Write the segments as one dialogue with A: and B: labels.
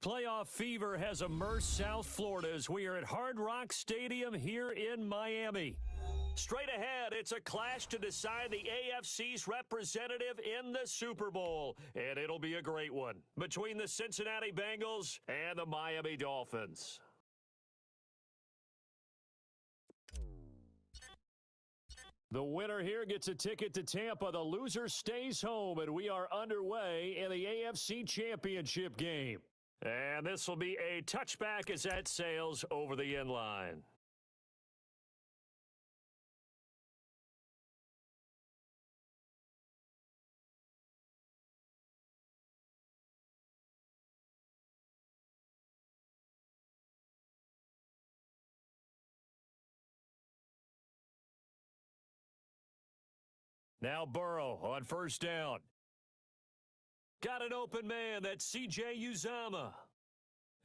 A: Playoff fever has immersed South Florida as we are at Hard Rock Stadium here in Miami. Straight ahead, it's a clash to decide the AFC's representative in the Super Bowl, and it'll be a great one between the Cincinnati Bengals and the Miami Dolphins. The winner here gets a ticket to Tampa. The loser stays home, and we are underway in the AFC Championship game. And this will be a touchback as that sails over the end line. Now Burrow on first down. Got an open man. That's C.J. Uzomah.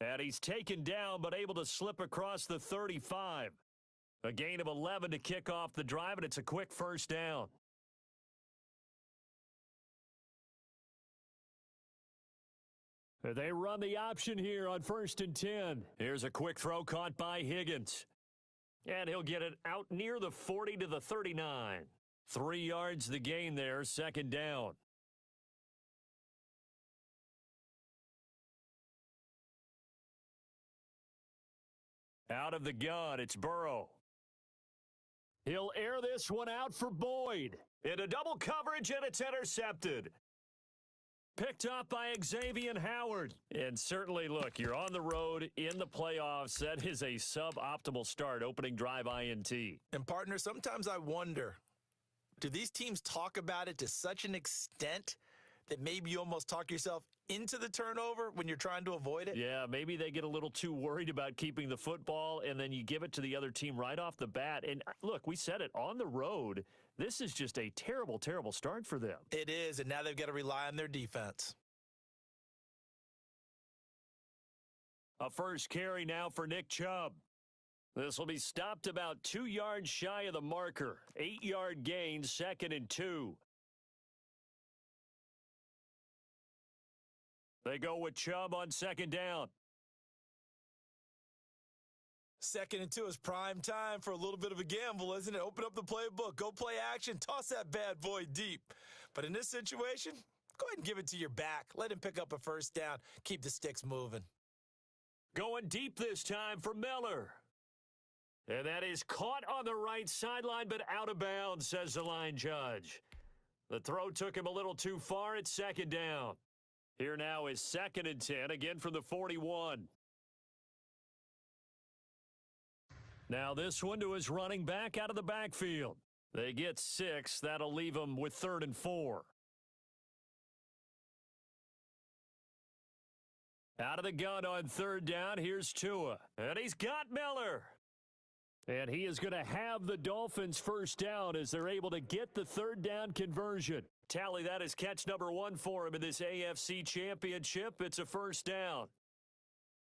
A: And he's taken down but able to slip across the 35. A gain of 11 to kick off the drive, and it's a quick first down. They run the option here on 1st and 10. Here's a quick throw caught by Higgins. And he'll get it out near the 40 to the 39. 3 yards the gain there, second down. Out of the gun, it's Burrow. He'll air this one out for Boyd. Into double coverage, and it's intercepted. Picked up by Xavier Howard. And certainly, look, you're on the road in the playoffs. That is a suboptimal start, opening drive INT.
B: And, partner, sometimes I wonder, do these teams talk about it to such an extent that maybe you almost talk yourself into the turnover when you're trying to avoid it?
A: Yeah, maybe they get a little too worried about keeping the football, and then you give it to the other team right off the bat. And look, we said it, on the road, this is just a terrible, terrible start for them.
B: It is, and now they've got to rely on their defense.
A: A first carry now for Nick Chubb. This will be stopped about 2 yards shy of the marker. 8-yard gain, 2nd and 2. They go with Chubb on second down.
B: 2nd and 2 is prime time for a little bit of a gamble, isn't it? Open up the playbook, go play action, toss that bad boy deep. But in this situation, go ahead and give it to your back. Let him pick up a first down. Keep the sticks moving.
A: Going deep this time for Miller. And that is caught on the right sideline, but out of bounds, says the line judge. The throw took him a little too far. It's second down. Here now is 2nd and 10, again from the 41. Now this one to his running back out of the backfield. They get 6. That'll leave them with 3rd and 4. Out of the gun on 3rd down, here's Tua. And he's got Miller. And he is going to have the Dolphins first down as they're able to get the 3rd down conversion. Tally, that is catch number 1 for him in this AFC Championship. It's a first down.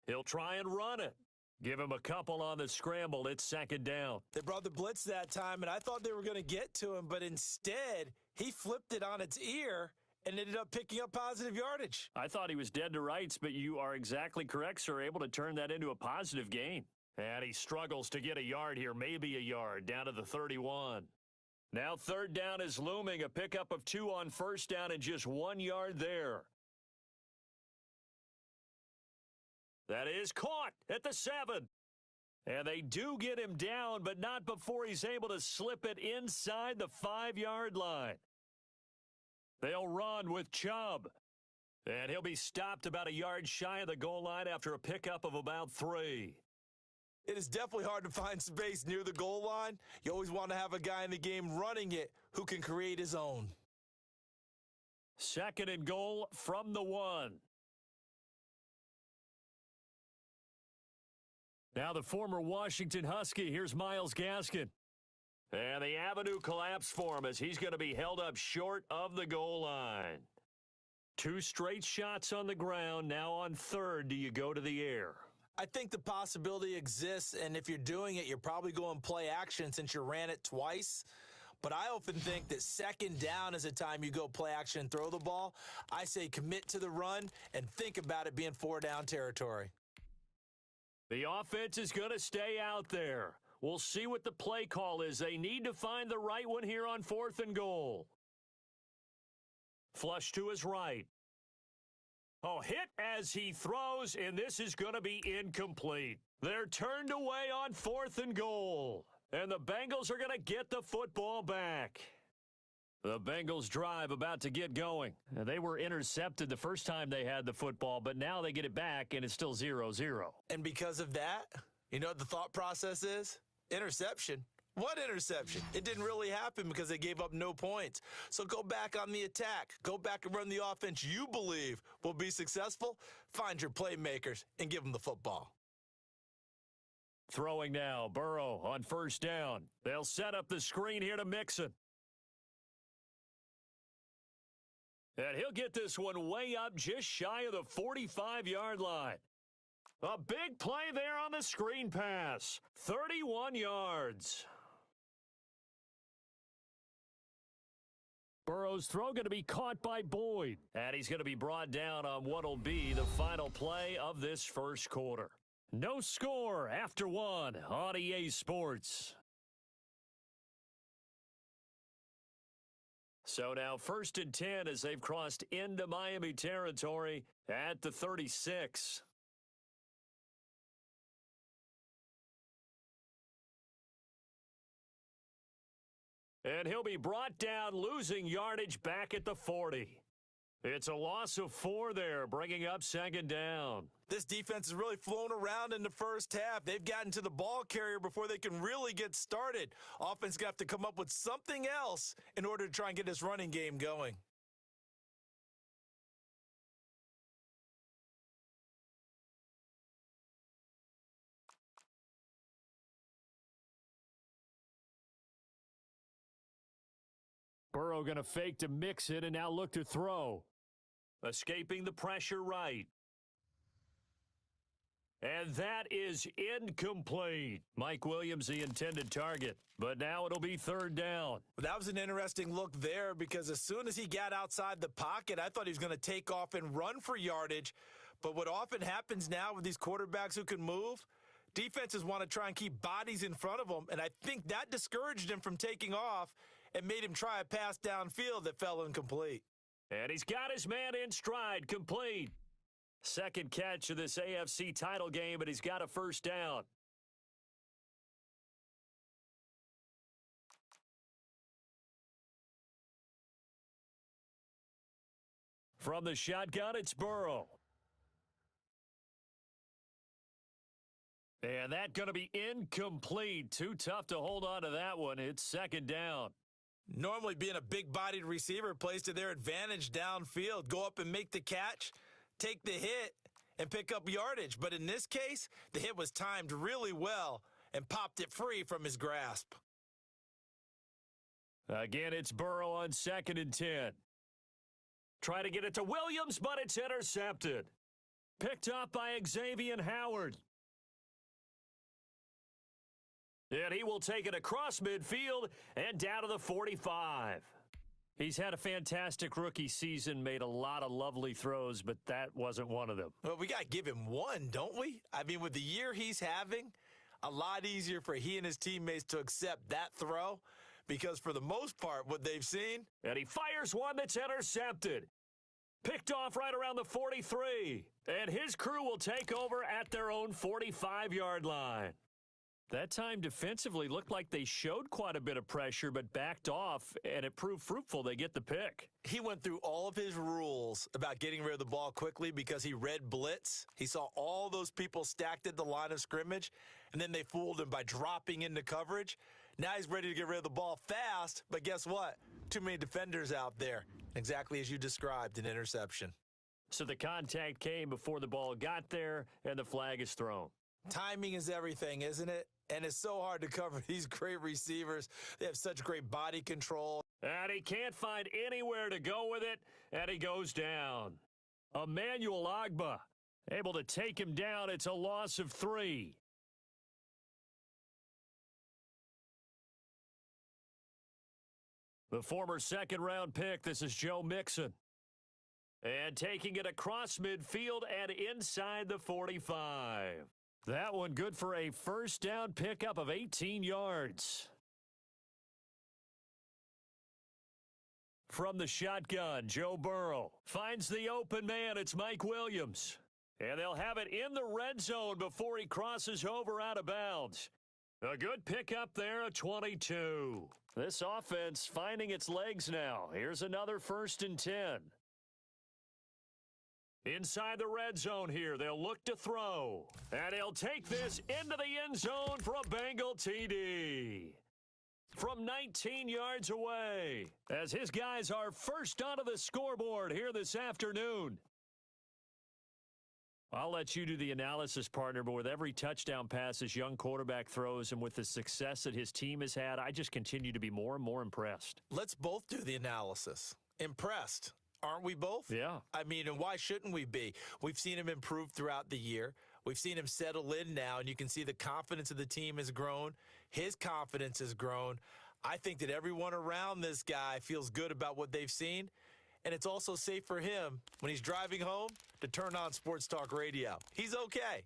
A: He'll try and run it. Give him a couple on the scramble. It's 2nd down.
B: They brought the blitz that time, and I thought they were going to get to him, but instead, he flipped it on its ear and ended up picking up positive yardage.
A: I thought he was dead to rights, but you are exactly correct, sir. Able to turn that into a positive gain. And he struggles to get a yard here, maybe a yard, down to the 31. Now 3rd down is looming, a pickup of 2 on first down and just 1 yard there. That is caught at the 7. And they do get him down, but not before he's able to slip it inside the 5-yard line. They'll run with Chubb. And he'll be stopped about a yard shy of the goal line after a pickup of about 3.
B: It is definitely hard to find space near the goal line. You always want to have a guy in the game running it who can create his own.
A: 2nd and goal from the 1. Now the former Washington Husky. Here's Myles Gaskin. And the avenue collapsed for him as he's going to be held up short of the goal line. 2 straight shots on the ground. Now on 3rd, do you go to the air?
B: I think the possibility exists, and if you're doing it, you're probably going play action since you ran it twice. but I often think that second down is a time you go play action and throw the ball. I say commit to the run and think about it being 4-down territory.
A: The offense is going to stay out there. We'll see what the play call is. They need to find the right one here on 4th and goal. Flush to his right. Oh, hit as he throws, and this is going to be incomplete. They're turned away on 4th and goal, and the Bengals are going to get the football back. The Bengals drive about to get going. They were intercepted the first time they had the football, but now they get it back, and it's still 0-0.
B: And because of that, you know what the thought process is? Interception. What interception? It didn't really happen because they gave up no points. So go back on the attack. Go back and run the offense you believe will be successful. Find your playmakers and give them the football.
A: Throwing now, Burrow on 1st down. They'll set up the screen here to Mixon. And he'll get this one way up just shy of the 45-yard line. A big play there on the screen pass. 31 yards. Burrow's throw going to be caught by Boyd. And he's going to be brought down on what will be the final play of this first quarter. No score after 1 on EA Sports. So now 1st and 10 as they've crossed into Miami territory at the 36. And he'll be brought down, losing yardage back at the 40. It's a loss of 4 there, bringing up 2nd down.
B: This defense has really flown around in the first half. They've gotten to the ball carrier before they can really get started. Offense going to have to come up with something else in order to try and get this running game going.
A: Burrow going to fake to Mixon and now look to throw. Escaping the pressure right. And that is incomplete. Mike Williams, the intended target. But now it'll be 3rd down.
B: That was an interesting look there because as soon as he got outside the pocket, I thought he was going to take off and run for yardage. But what often happens now with these quarterbacks who can move, defenses want to try and keep bodies in front of them. And I think that discouraged him from taking off and made him try a pass downfield that fell incomplete.
A: And he's got his man in stride, complete. Second catch of this AFC title game, but he's got a 1st down. From the shotgun, it's Burrow. And that's going to be incomplete. Too tough to hold on to that one. It's 2nd down.
B: Normally being a big-bodied receiver plays to their advantage downfield. Go up and make the catch, take the hit, and pick up yardage. But in this case, the hit was timed really well and popped it free from his grasp.
A: Again, it's Burrow on 2nd and 10. Try to get it to Williams, but it's intercepted. Picked up by Xavier Howard. And he will take it across midfield and down to the 45. He's had a fantastic rookie season, made a lot of lovely throws, but that wasn't one of them.
B: Well, we got to give him one, don't we? I mean, with the year he's having, a lot easier for he and his teammates to accept that throw because for the most part, what they've seen.
A: And he fires one that's intercepted. Picked off right around the 43. And his crew will take over at their own 45-yard line. That time defensively looked like they showed quite a bit of pressure but backed off, and it proved fruitful. They get the pick.
B: He went through all of his rules about getting rid of the ball quickly because he read blitz. He saw all those people stacked at the line of scrimmage, and then they fooled him by dropping into coverage. Now he's ready to get rid of the ball fast, but guess what? Too many defenders out there. Exactly as you described, an interception.
A: So the contact came before the ball got there, and the flag is thrown.
B: Timing is everything, isn't it? And it's so hard to cover these great receivers. They have such great body control.
A: And he can't find anywhere to go with it, and he goes down. Emmanuel Ogbah able to take him down. It's a loss of 3. The former second-round pick, this is Joe Mixon. And taking it across midfield and inside the 45. That one good for a first down pickup of 18 yards. From the shotgun, Joe Burrow finds the open man. It's Mike Williams. And they'll have it in the red zone before he crosses over out of bounds. A good pickup there, a 22. This offense finding its legs now. Here's another 1st and 10. Inside the red zone here, they'll look to throw. And he'll take this into the end zone for a Bengal TD. From 19 yards away, as his guys are first onto the scoreboard here this afternoon. I'll let you do the analysis, partner, but with every touchdown pass this young quarterback throws and with the success that his team has had, I just continue to be more and more impressed.
B: Let's both do the analysis. Impressed. Aren't we both?
A: Yeah.
B: I mean, and why shouldn't we be? We've seen him improve throughout the year. We've seen him settle in now, and you can see the confidence of the team has grown. His confidence has grown. I think that everyone around this guy feels good about what they've seen, and it's also safe for him when he's driving home to turn on Sports Talk Radio. He's okay.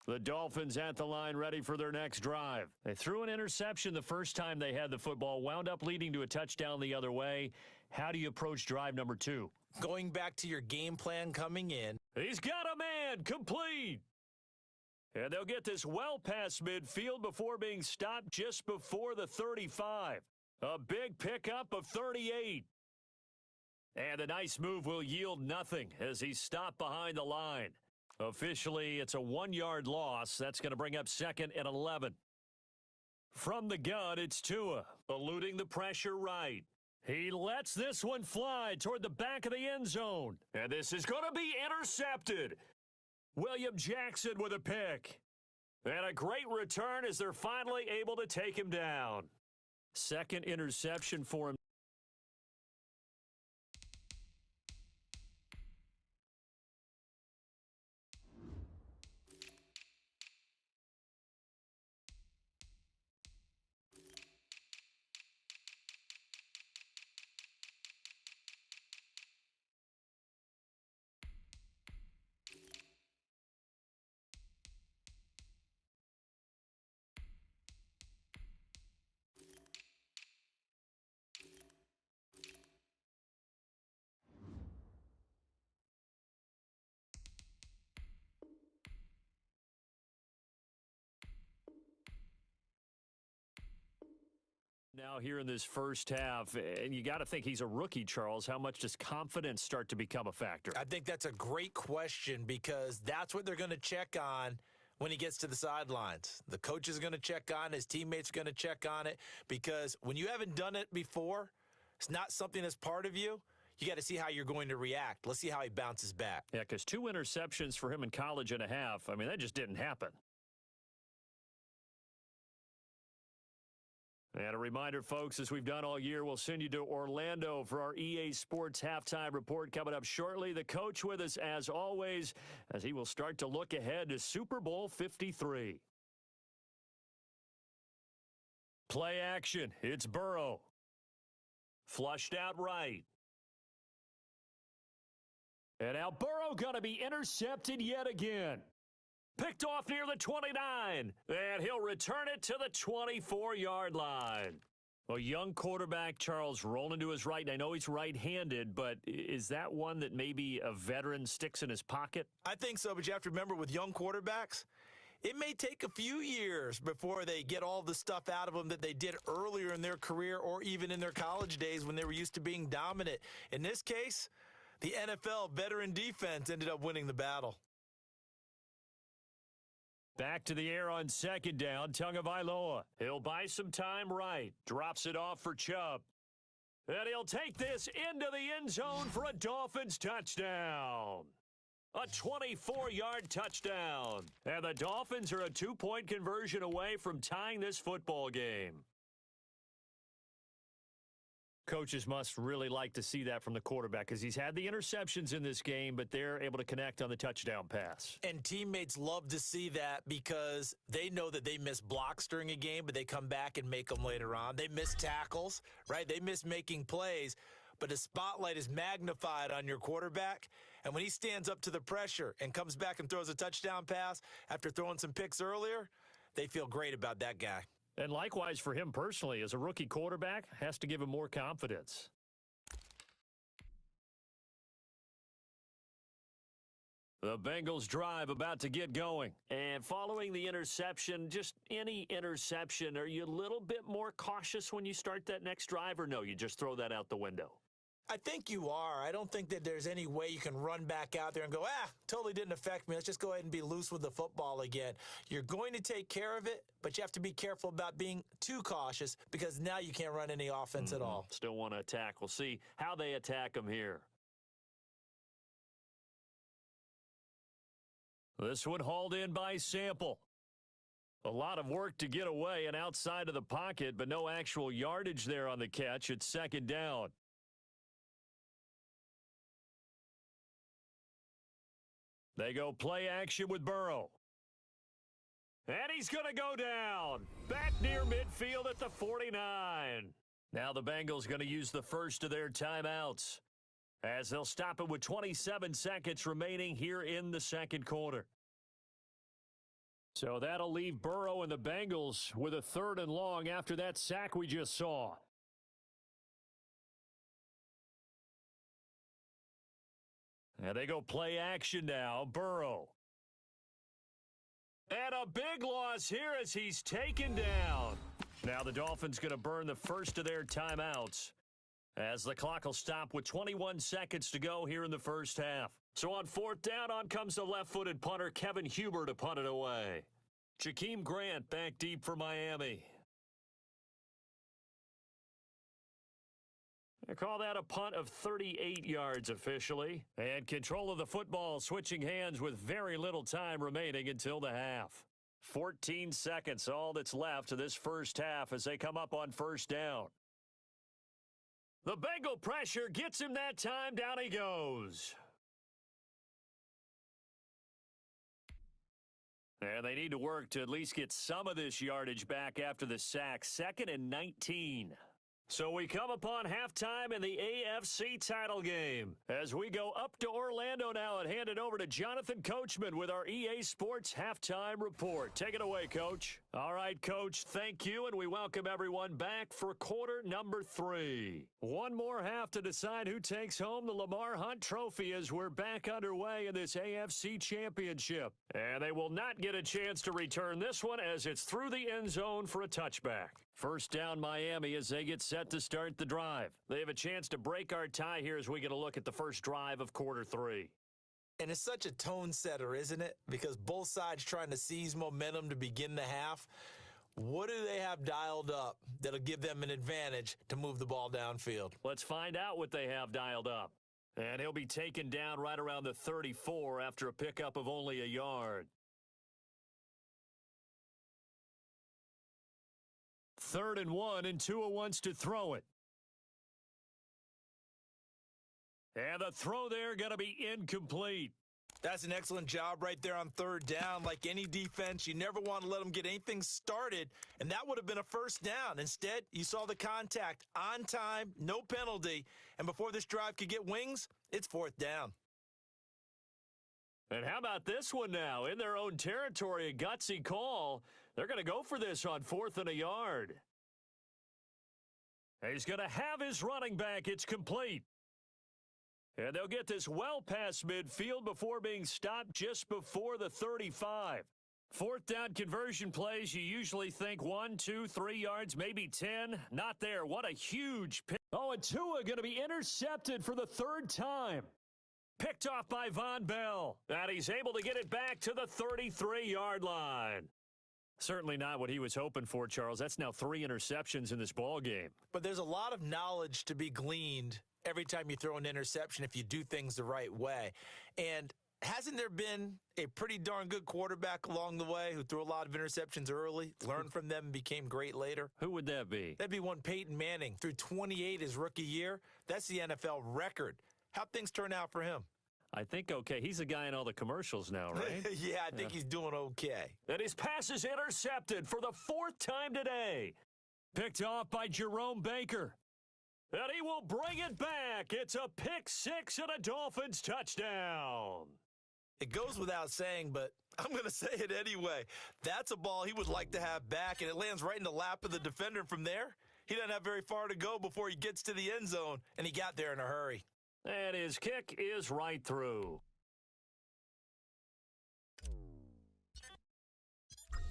A: The Dolphins at the line ready for their next drive. They threw an interception the first time they had the football, wound up leading to a touchdown the other way. How do you approach drive number 2?
B: Going back to your game plan coming in.
A: He's got a man, complete. And they'll get this well past midfield before being stopped just before the 35. A big pickup of 38. And a nice move will yield nothing as he's stopped behind the line. Officially, it's a 1-yard loss. That's going to bring up 2nd and 11. From the gun, it's Tua, eluding the pressure right. He lets this one fly toward the back of the end zone. And this is going to be intercepted. William Jackson with a pick. And a great return as they're finally able to take him down. 2nd interception for him. Now here in this first half, and you got to think he's a rookie, Charles. How much does confidence start to become a factor?
B: I think that's a great question because that's what they're going to check on when he gets to the sidelines. The coach is going to check on, his teammates are going to check on it because when you haven't done it before, it's not something that's part of you. You got to see how you're going to react. Let's see how he bounces back.
A: Yeah, because 2 interceptions for him in college and a half, I mean, that just didn't happen. And a reminder, folks, as we've done all year, we'll send you to Orlando for our EA Sports Halftime Report coming up shortly. The coach with us, as always, as he will start to look ahead to Super Bowl 53. Play action. It's Burrow. Flushed out right. And now Burrow going to be intercepted yet again. Picked off near the 29, and he'll return it to the 24-yard line. A young quarterback, Charles, rolling to his right. And I know he's right-handed, but is that one that maybe a veteran sticks in his pocket?
B: I think so, but you have to remember with young quarterbacks, it may take a few years before they get all the stuff out of them that they did earlier in their career or even in their college days when they were used to being dominant. In this case, the NFL veteran defense ended up winning the battle.
A: Back to the air on 2nd down, Tagovailoa. He'll buy some time right. Drops it off for Chubb. And he'll take this into the end zone for a Dolphins touchdown. A 24-yard touchdown. And the Dolphins are a 2-point conversion away from tying this football game. Coaches must really like to see that from the quarterback because he's had the interceptions in this game, but they're able to connect on the touchdown pass.
B: And teammates love to see that because they know that they miss blocks during a game, but they come back and make them later on. They miss tackles, right? They miss making plays, but the spotlight is magnified on your quarterback. And when he stands up to the pressure and comes back and throws a touchdown pass after throwing some picks earlier, they feel great about that guy.
A: And likewise for him personally, as a rookie quarterback, has to give him more confidence. The Bengals drive about to get going. And following the interception, just any interception, are you a little bit more cautious when you start that next drive, or no, you just throw that out the window?
B: I think you are. I don't think that there's any way you can run back out there and go, totally didn't affect me. Let's just go ahead and be loose with the football again. You're going to take care of it, but you have to be careful about being too cautious because now you can't run any offense at all.
A: Still want to attack. We'll see how they attack them here. This one hauled in by Sample. A lot of work to get away and outside of the pocket, but no actual yardage there on the catch. It's second down. They go play action with Burrow. And he's going to go down. Back near midfield at the 49. Now the Bengals going to use the first of their timeouts as they'll stop it with 27 seconds remaining here in the second quarter. So that'll leave Burrow and the Bengals with a 3rd and long after that sack we just saw. And they go play action now. Burrow. And a big loss here as he's taken down. Now the Dolphins going to burn the first of their timeouts as the clock will stop with 21 seconds to go here in the first half. So on 4th down, on comes the left-footed punter Kevin Huber to punt it away. Jakeem Grant back deep for Miami. They call that a punt of 38 yards officially. And control of the football switching hands with very little time remaining until the half. 14 seconds, all that's left of this first half as they come up on 1st down. The Bengal pressure gets him that time. Down he goes. And they need to work to at least get some of this yardage back after the sack. 2nd and 19. So we come upon halftime in the AFC title game as we go up to Orlando now and hand it over to Jonathan Coachman with our EA Sports Halftime Report. Take it away, Coach. All right, Coach, thank you, and we welcome everyone back for quarter number 3. One more half to decide who takes home the Lamar Hunt Trophy as we're back underway in this AFC Championship. And they will not get a chance to return this one as it's through the end zone for a touchback. First down Miami as they get set to start the drive. They have a chance to break our tie here as we get a look at the first drive of quarter 3.
B: And it's such a tone setter, isn't it? Because both sides trying to seize momentum to begin the half. What do they have dialed up that'll give them an advantage to move the ball downfield?
A: Let's find out what they have dialed up. And he'll be taken down right around the 34 after a pickup of only a yard. 3rd and 1, and Tua wants to throw it. And the throw there going to be incomplete.
B: That's an excellent job right there on 3rd down. Like any defense, you never want to let them get anything started, and that would have been a first down. Instead, you saw the contact on time, no penalty, and before this drive could get wings, it's 4th down.
A: And how about this one now? In their own territory, a gutsy call. They're going to go for this on 4th and a yard. He's going to have his running back. It's complete. And they'll get this well past midfield before being stopped just before the 35. 4th down conversion plays, you usually think 1, 2, 3 yards, maybe 10. Not there. What a huge pick. Oh, and Tua going to be intercepted for the 3rd time. Picked off by Von Bell. And he's able to get it back to the 33-yard line. Certainly not what he was hoping for, Charles. That's now 3 interceptions in this ball game.
B: But there's a lot of knowledge to be gleaned every time you throw an interception if you do things the right way. And hasn't there been a pretty darn good quarterback along the way who threw a lot of interceptions early, learned from them, and became great later?
A: Who would that be?
B: That'd be one Peyton Manning. Threw 28 his rookie year. That's the NFL record. How'd things turn out for him?
A: I think okay. He's a guy in all the commercials now, right?
B: Yeah, I think he's doing okay.
A: And his pass is intercepted for the 4th time today. Picked off by Jerome Baker. And he will bring it back. It's a pick six and a Dolphins touchdown.
B: It goes without saying, but I'm going to say it anyway. That's a ball he would like to have back, and it lands right in the lap of the defender. And from there, he doesn't have very far to go before he gets to the end zone, and he got there in a hurry.
A: And his kick is right through.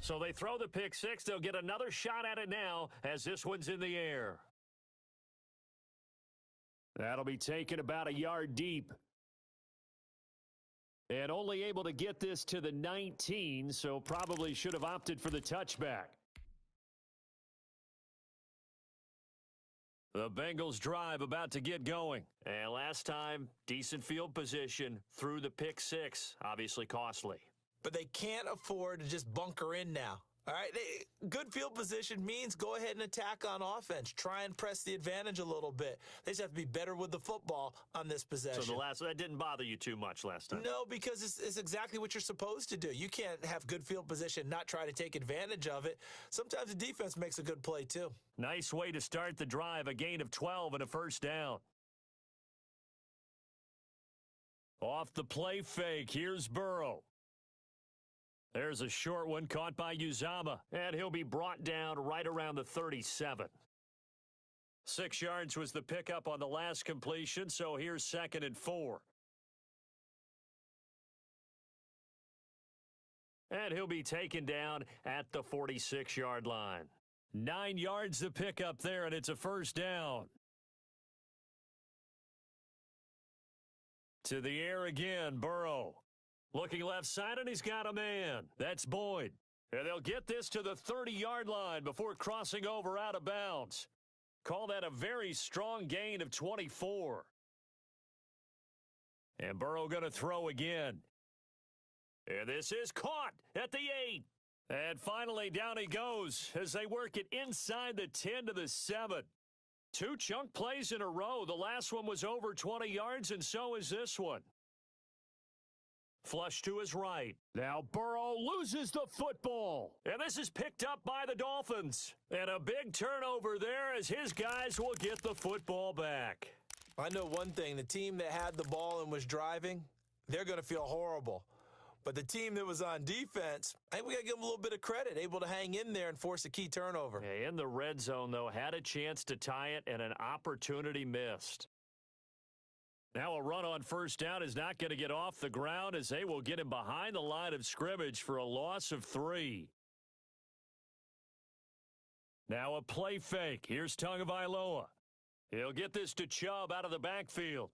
A: So they throw the pick six. They'll get another shot at it now as this one's in the air. That'll be taken about a yard deep. And only able to get this to the 19, so probably should have opted for the touchback. The Bengals drive about to get going. And last time, decent field position through the pick six. Obviously costly.
B: But they can't afford to just bunker in now. All right, good field position means go ahead and attack on offense. Try and press the advantage a little bit. They just have to be better with the football on this possession.
A: So that didn't bother you too much last time?
B: No, because it's exactly what you're supposed to do. You can't have good field position, not try to take advantage of it. Sometimes the defense makes a good play, too.
A: Nice way to start the drive, a gain of 12 and a first down. Off the play fake, here's Burrow. There's a short one caught by Uzama, and he'll be brought down right around the 37. 6 yards was the pickup on the last completion, so here's 2nd and 4. And he'll be taken down at the 46-yard line. 9 yards the pickup there, and it's a first down. To the air again, Burrow. Looking left side, and he's got a man. That's Boyd. And they'll get this to the 30-yard line before crossing over out of bounds. Call that a very strong gain of 24. And Burrow going to throw again. And this is caught at the 8. And finally, down he goes as they work it inside the 10 to the 7. 2 chunk plays in a row. The last one was over 20 yards, and so is this one. Flush to his right. Now Burrow loses the football. And this is picked up by the Dolphins. And a big turnover there as his guys will get the football back.
B: I know one thing. The team that had the ball and was driving, they're going to feel horrible. But the team that was on defense, I think we got to give them a little bit of credit, able to hang in there and force a key turnover.
A: Yeah, in the red zone, though, had a chance to tie it and an opportunity missed. Now a run on first down is not going to get off the ground as they will get him behind the line of scrimmage for a loss of 3. Now a play fake. Here's Tagovailoa. He'll get this to Chubb out of the backfield.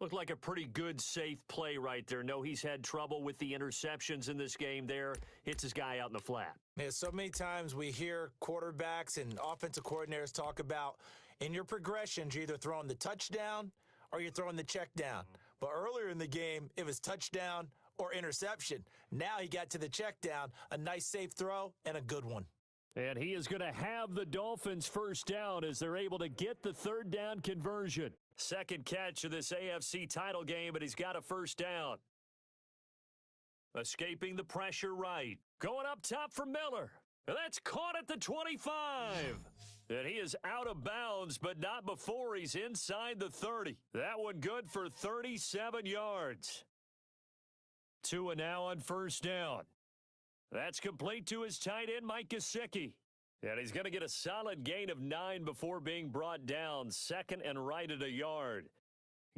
A: Looked like a pretty good, safe play right there. No, he's had trouble with the interceptions in this game there. Hits his guy out in the flat.
B: Yeah, so many times we hear quarterbacks and offensive coordinators talk about in your progressions, you're either throwing the touchdown or you're throwing the check down. But earlier in the game, it was touchdown or interception. Now he got to the check down, a nice safe throw, and a good one.
A: And he is going to have the Dolphins first down as they're able to get the 3rd down conversion. Second catch of this AFC title game, but he's got a first down. Escaping the pressure right. Going up top for Miller. And that's caught at the 25. And he is out of bounds, but not before he's inside the 30. That one good for 37 yards. Tua now on first down. That's complete to his tight end, Mike Gesicki. And he's going to get a solid gain of 9 before being brought down. 2nd and right at a yard.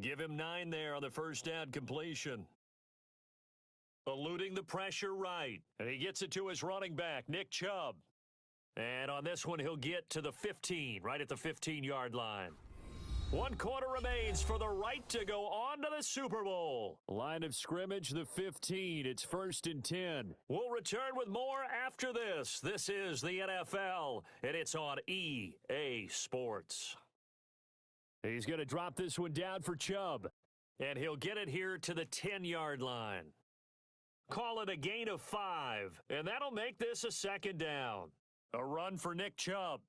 A: Give him 9 there on the first down completion. Eluding the pressure right. And he gets it to his running back, Nick Chubb. And on this one, he'll get to the 15, right at the 15-yard line. 1 quarter remains for the right to go on to the Super Bowl. Line of scrimmage, the 15. It's 1st and 10. We'll return with more after this. This is the NFL, and it's on EA Sports. He's going to drop this one down for Chubb. And he'll get it here to the 10-yard line. Call it a gain of 5, and that'll make this a second down. A run for Nick Chubb.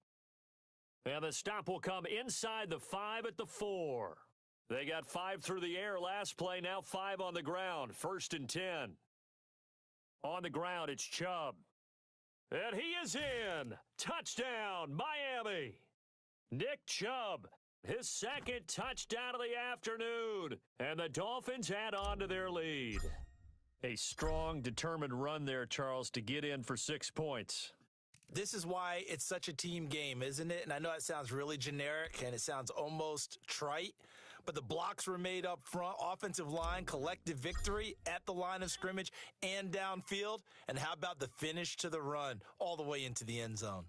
A: And the stop will come inside the 5 at the 4. They got 5 through the air last play, now 5 on the ground. 1st and 10. On the ground, it's Chubb. And he is in. Touchdown, Miami. Nick Chubb, his second touchdown of the afternoon. And the Dolphins add on to their lead. A strong, determined run there, Charles, to get in for 6 points.
B: This is why it's such a team game, isn't it? And I know it sounds really generic and it sounds almost trite, but the blocks were made up front, offensive line, collective victory at the line of scrimmage and downfield. And how about the finish to the run all the way into the end zone?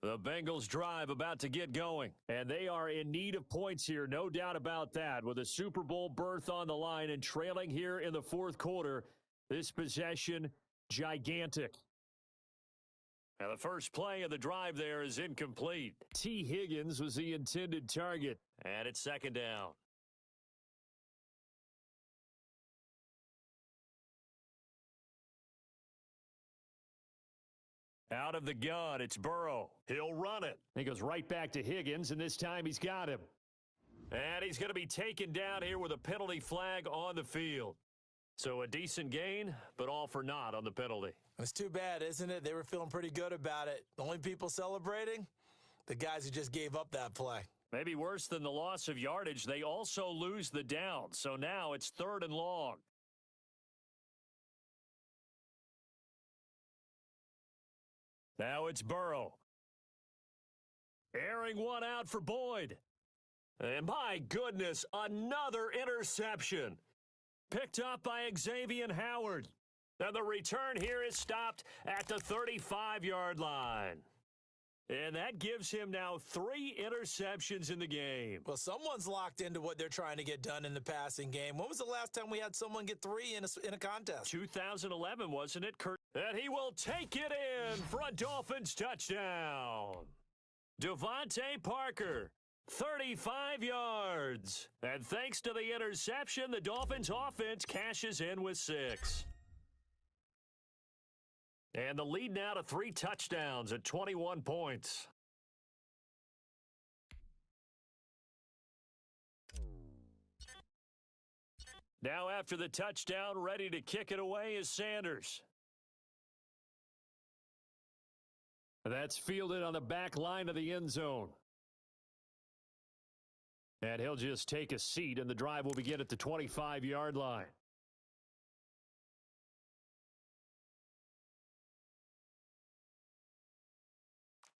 A: The Bengals drive about to get going, and they are in need of points here, no doubt about that, with a Super Bowl berth on the line and trailing here in the fourth quarter. This possession, gigantic. Now the first play of the drive there is incomplete. T. Higgins was the intended target, and it's second down. Out of the gun, it's Burrow. He'll run it. He goes right back to Higgins, and this time he's got him. And he's going to be taken down here with a penalty flag on the field. So a decent gain, but all for naught on the penalty.
B: It's too bad, isn't it? They were feeling pretty good about it. The only people celebrating? The guys who just gave up that play.
A: Maybe worse than the loss of yardage, they also lose the down. So now it's 3rd and long. Now it's Burrow. Airing one out for Boyd. And my goodness, another interception. Picked up by Xavier Howard. And the return here is stopped at the 35-yard line. And that gives him now 3 interceptions in the game.
B: Well, someone's locked into what they're trying to get done in the passing game. When was the last time we had someone get 3 in a contest?
A: 2011, wasn't it, Kurt? And he will take it in for a Dolphins touchdown. Devontae Parker, 35 yards. And thanks to the interception, the Dolphins offense cashes in with 6. And the lead now to 3 touchdowns at 21 points. Now after the touchdown, ready to kick it away is Sanders. That's fielded on the back line of the end zone. And he'll just take a seat, and the drive will begin at the 25-yard line.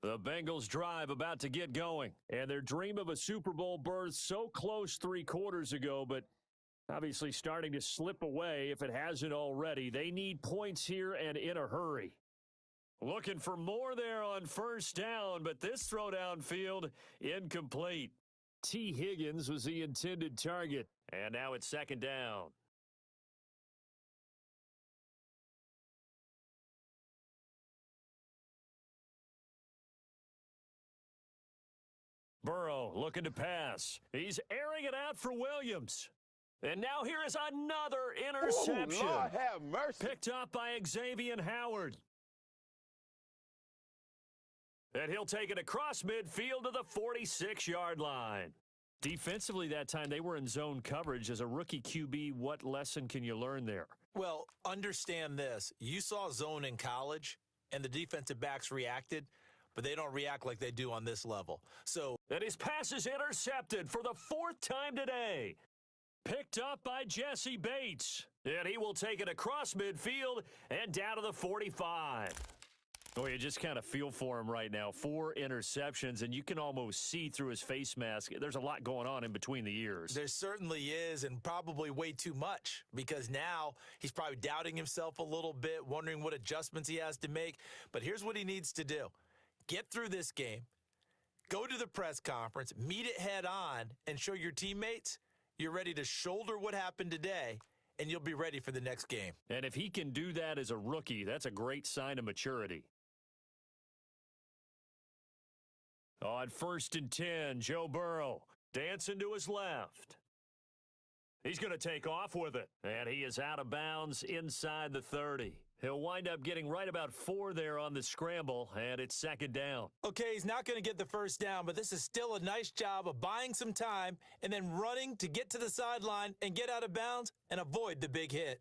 A: The Bengals drive about to get going, and their dream of a Super Bowl berth so close 3 quarters ago, but obviously starting to slip away if it hasn't already. They need points here and in a hurry. Looking for more there on first down, but this throw downfield incomplete. T. Higgins was the intended target, and now it's second down. Burrow looking to pass. He's airing it out for Williams. And now here is another interception.
C: Ooh, Lord have mercy.
A: Picked up by Xavier Howard. And he'll take it across midfield to the 46-yard line. Defensively that time, they were in zone coverage. As a rookie QB, what lesson can you learn there?
B: Well, understand this. You saw zone in college, and the defensive backs reacted, but they don't react like they do on this level.
A: And his pass is intercepted for the 4th time today. Picked up by Jesse Bates. And he will take it across midfield and down to the 45. Oh, you just kind of feel for him right now. 4 interceptions, and you can almost see through his face mask. There's a lot going on in between the ears.
B: There certainly is, and probably way too much, because now he's probably doubting himself a little bit, wondering what adjustments he has to make. But here's what he needs to do. Get through this game, go to the press conference, meet it head on, and show your teammates you're ready to shoulder what happened today and you'll be ready for the next game.
A: And if he can do that as a rookie, that's a great sign of maturity. On 1st and 10, Joe Burrow dancing to his left. He's going to take off with it, and he is out of bounds inside the 30. He'll wind up getting right about 4 there on the scramble, and it's 2nd down.
B: Okay, he's not going to get the first down, but this is still a nice job of buying some time and then running to get to the sideline and get out of bounds and avoid the big hit.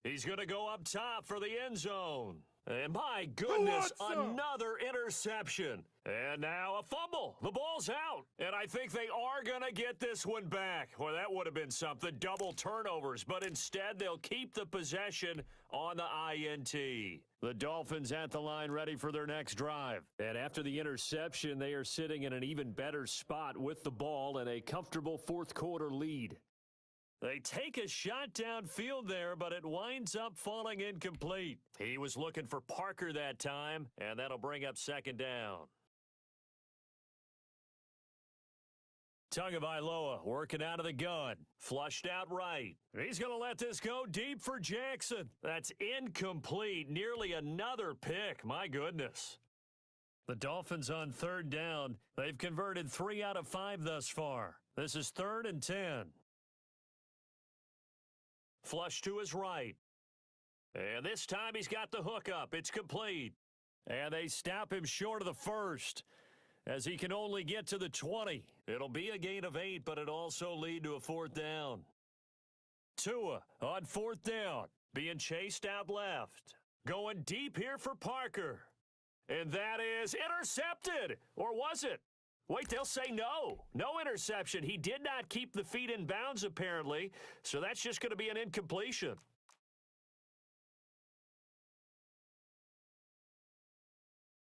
A: He's going to go up top for the end zone. And my goodness, another interception. And now a fumble. The ball's out. And I think they are going to get this one back. Well, that would have been something. Double turnovers. But instead, they'll keep the possession on the INT. The Dolphins at the line ready for their next drive. And after the interception, they are sitting in an even better spot with the ball and a comfortable fourth quarter lead. They take a shot downfield there, but it winds up falling incomplete. He was looking for Parker that time, and that'll bring up 2nd down. Tagovailoa working out of the gun. Flushed out right. He's going to let this go deep for Jackson. That's incomplete. Nearly another pick. My goodness. The Dolphins on 3rd down. They've converted 3 out of 5 thus far. This is 3rd and 10. Flush to his right. And this time he's got the hook up. It's complete. And they stop him short of the first as he can only get to the 20. It'll be a gain of 8, but it'll also lead to a 4th down. Tua on 4th down, being chased out left. Going deep here for Parker. And that is intercepted. Or was it? Wait, they'll say no. No interception. He did not keep the feet in bounds, apparently, so that's just going to be an incompletion.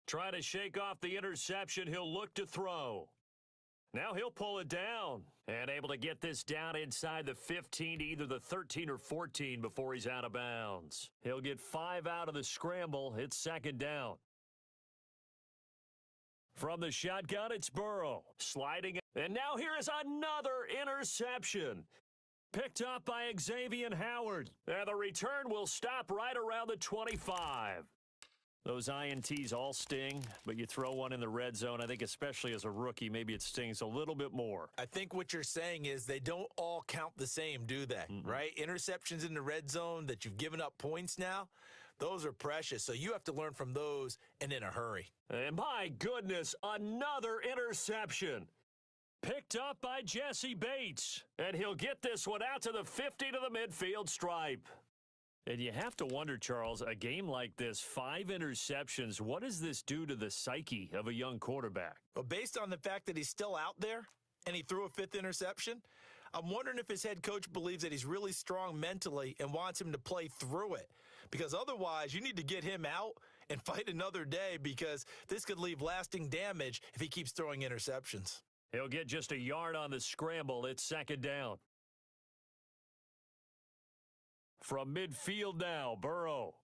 A: Trying to shake off the interception, he'll look to throw. Now he'll pull it down and able to get this down inside the 15 to either the 13 or 14 before he's out of bounds. He'll get 5 out of the scramble. It's 2nd down. From the shotgun, it's Burrow. Sliding. And now here is another interception. Picked up by Xavier Howard. And the return will stop right around the 25. Those INTs all sting, but you throw one in the red zone, I think especially as a rookie, maybe it stings a little bit more.
B: I think what you're saying is they don't all count the same, do they? Right? Interceptions in the red zone that you've given up points now, those are precious. So you have to learn from those and in a hurry.
A: And my goodness, another interception. Picked up by Jesse Bates. And he'll get this one out to the 50 to the midfield stripe. And you have to wonder, Charles, a game like this, 5 interceptions, what does this do to the psyche of a young quarterback?
B: Well, based on the fact that he's still out there and he threw a 5th interception, I'm wondering if his head coach believes that he's really strong mentally and wants him to play through it. Because otherwise, you need to get him out and fight another day because this could leave lasting damage if he keeps throwing interceptions.
A: He'll get just a yard on the scramble. It's 2nd down. From midfield now, Burrow.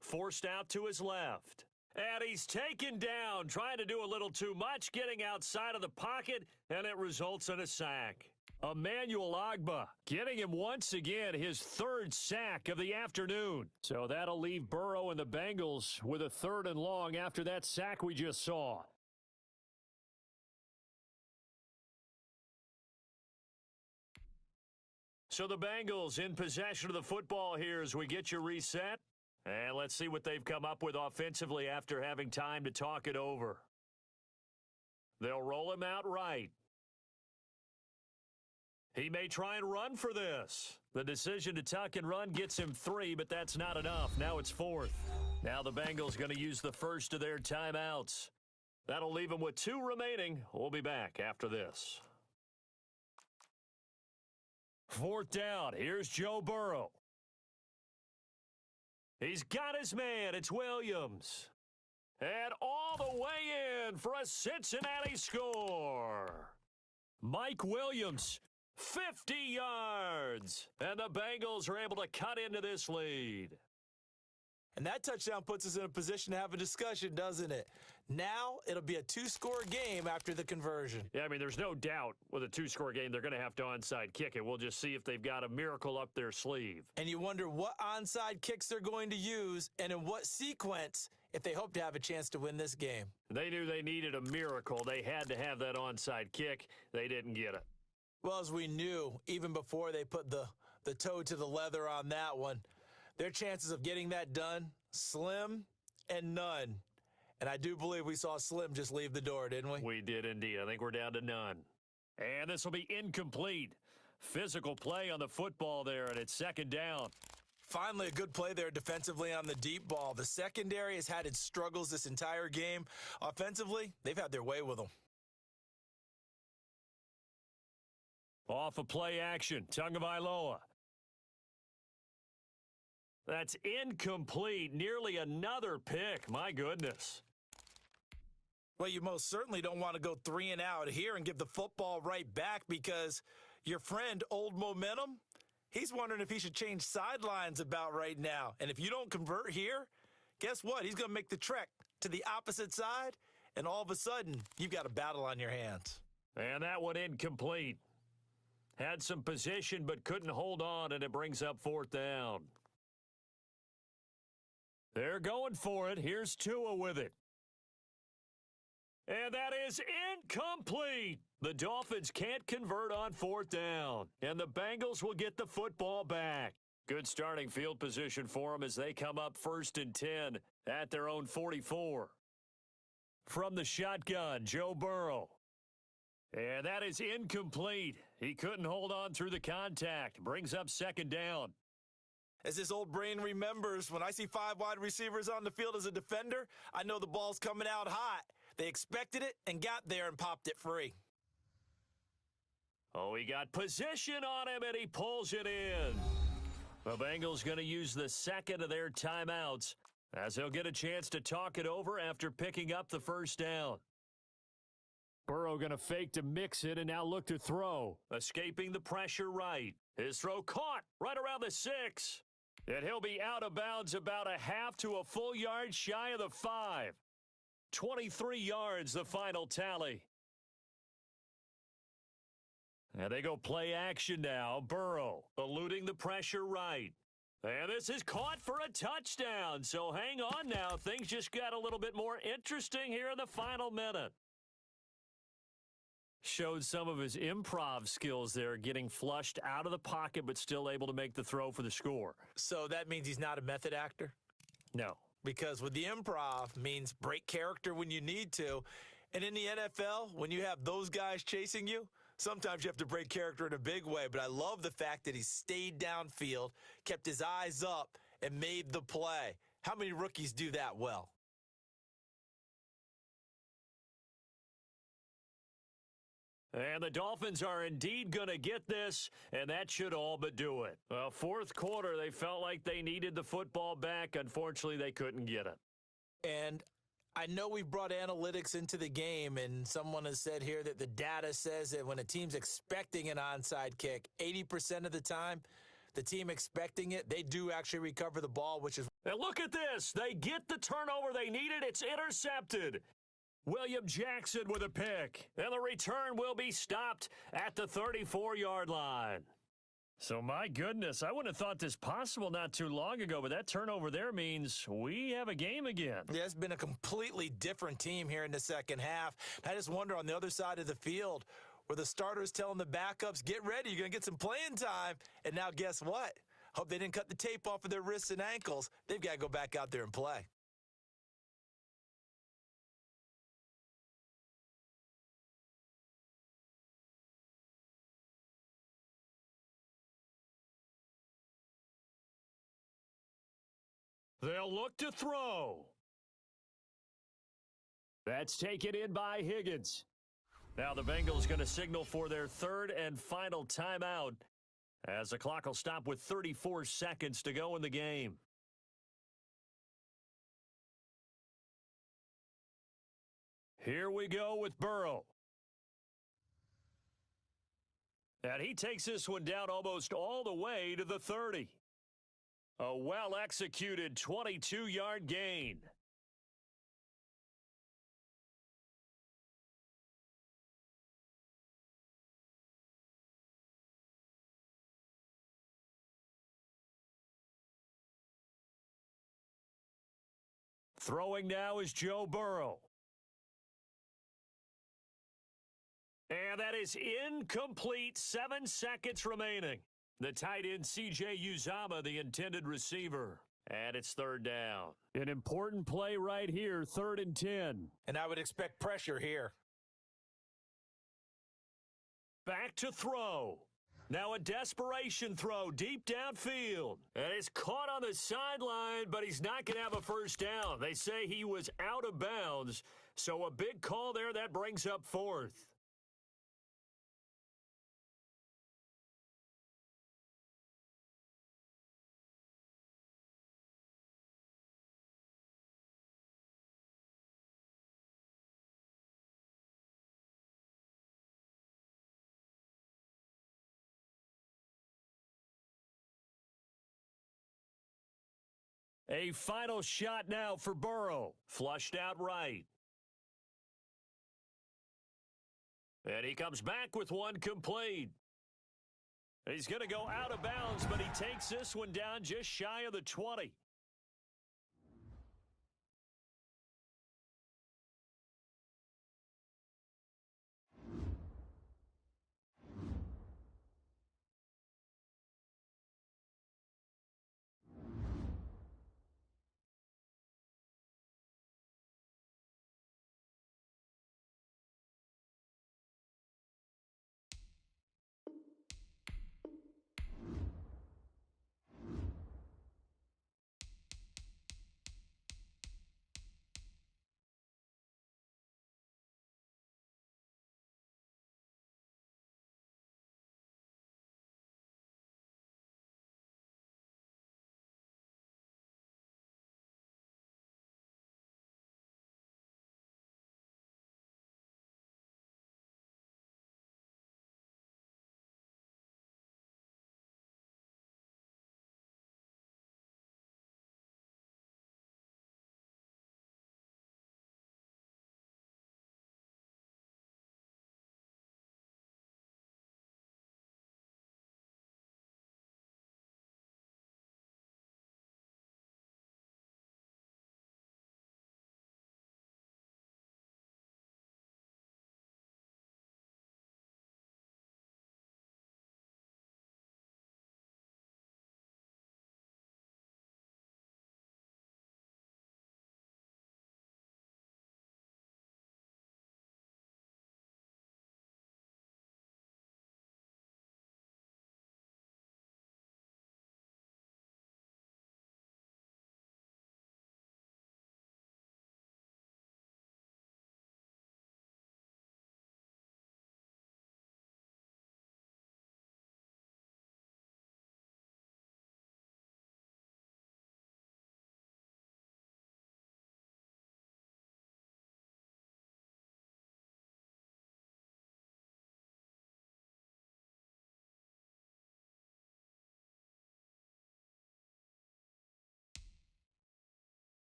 A: Forced out to his left. And he's taken down, trying to do a little too much, getting outside of the pocket, and it results in a sack. Emmanuel Ogbah getting him once again his 3rd sack of the afternoon. So that'll leave Burrow and the Bengals with a 3rd and long after that sack we just saw. So the Bengals in possession of the football here as we get you reset. And let's see what they've come up with offensively after having time to talk it over. They'll roll him out right. He may try and run for this. The decision to tuck and run gets him 3, but that's not enough. Now it's 4th. Now the Bengals going to use the first of their timeouts. That'll leave them with 2 remaining. We'll be back after this. 4th down. Here's Joe Burrow. He's got his man. It's Williams. And all the way in for a Cincinnati score. Mike Williams, 50 yards. And the Bengals are able to cut into this lead.
B: And that touchdown puts us in a position to have a discussion, doesn't it? Now it'll be a two-score game after the conversion.
A: Yeah, I mean, there's no doubt with a two-score game, they're going to have to onside kick it. We'll just see if they've got a miracle up their sleeve.
B: And you wonder what onside kicks they're going to use and in what sequence if they hope to have a chance to win this game.
A: They knew they needed a miracle. They had to have that onside kick. They didn't get it.
B: Well, as we knew, even before they put the toe to the leather on that one, their chances of getting that done, slim and none. And I do believe we saw Slim just leave the door, didn't we?
A: We did indeed. I think we're down to none. And this will be incomplete. Physical play on the football there, and it's second down.
B: Finally, a good play there defensively on the deep ball. The secondary has had its struggles this entire game. Offensively, they've had their way with them.
A: Off of play action, Tagovailoa. That's incomplete. Nearly another pick. My goodness.
B: Well, you most certainly don't want to go 3 and out here and give the football right back because your friend, Old Momentum, he's wondering if he should change sidelines about right now. And if you don't convert here, guess what? He's going to make the trek to the opposite side, and all of a sudden, you've got a battle on your hands.
A: And that one incomplete. Had some position but couldn't hold on, and it brings up fourth down. They're going for it. Here's Tua with it. And that is incomplete. The Dolphins can't convert on fourth down, and the Bengals will get the football back. Good starting field position for them as they come up 1st and 10 at their own 44. From the shotgun, Joe Burrow. And that is incomplete. He couldn't hold on through the contact. Brings up second down.
B: As this old brain remembers, when I see 5 wide receivers on the field as a defender, I know the ball's coming out hot. They expected it and got there and popped it free.
A: Oh, he got position on him, and he pulls it in. The Bengals going to use the second of their timeouts as they'll get a chance to talk it over after picking up the first down. Burrow going to fake to mix it and now look to throw. Escaping the pressure right. His throw caught right around the 6. And he'll be out of bounds about a half to a full yard shy of the 5. 23 yards, the final tally. And they go play action now. Burrow eluding the pressure right. And this is caught for a touchdown. So hang on now. Things just got a little bit more interesting here in the final minute. Showed some of his improv skills there, getting flushed out of the pocket but still able to make the throw for the score.
B: So that means he's not a method actor?
A: No.
B: Because with the improv means break character when you need to. And in the NFL, when you have those guys chasing you, sometimes you have to break character in a big way. But I love the fact that he stayed downfield, kept his eyes up, and made the play. How many rookies do that well?
A: And the Dolphins are indeed going to get this, and that should all but do it. Well, fourth quarter, they felt like they needed the football back. Unfortunately, they couldn't get it.
B: And I know we've brought analytics into the game, and someone has said here that the data says that when a team's expecting an onside kick, 80% of the time, the team expecting it, they do actually recover the ball, which is...
A: And look at this. They get the turnover they needed. It's intercepted. William Jackson with a pick, and the return will be stopped at the 34-yard line. So, my goodness, I wouldn't have thought this possible not too long ago, but that turnover there means we have a game again.
B: Yeah, it's been a completely different team here in the second half. I just wonder on the other side of the field where the starters telling the backups, get ready, you're going to get some playing time. And now guess what? Hope they didn't cut the tape off of their wrists and ankles. They've got to go back out there and play.
A: They'll look to throw. That's taken in by Higgins. Now the Bengals going to signal for their third and final timeout as the clock will stop with 34 seconds to go in the game. Here we go with Burrow. And he takes this one down almost all the way to the 30. A well-executed 22-yard gain. Throwing now is Joe Burrow. And that is incomplete. 7 seconds remaining. The tight end, C.J. Uzomah, the intended receiver. And it's third down. An important play right here, 3rd and 10.
B: And I would expect pressure here.
A: Back to throw. Now a desperation throw deep downfield. And it's caught on the sideline, but he's not going to have a first down. They say he was out of bounds. So a big call there that brings up 4th. A final shot now for Burrow. Flushed out right. And he comes back with one complete. He's going to go out of bounds, but he takes this one down just shy of the 20.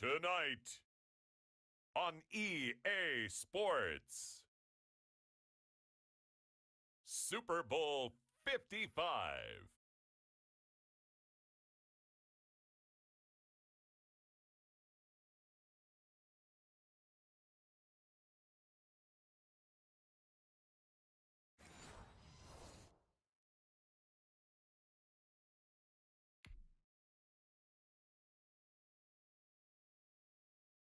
C: Tonight on EA Sports, Super Bowl 55.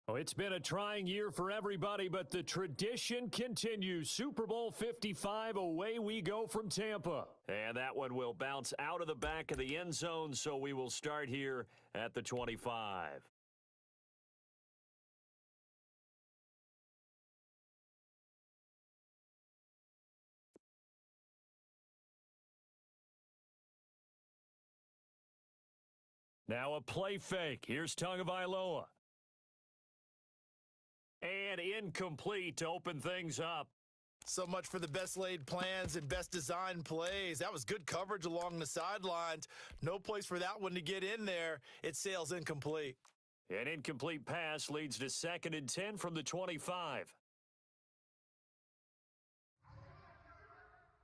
A: Oh, it's been a trying year for everybody, but the tradition continues. Super Bowl 55, away we go from Tampa. And that one will bounce out of the back of the end zone, so we will start here at the 25. Now a play fake. Here's Tagovailoa. And incomplete to open things up.
B: So much for the best laid plans and best designed plays. That was good coverage along the sidelines. No place for that one to get in there. It sails incomplete.
A: An incomplete pass leads to 2nd and 10 from the 25.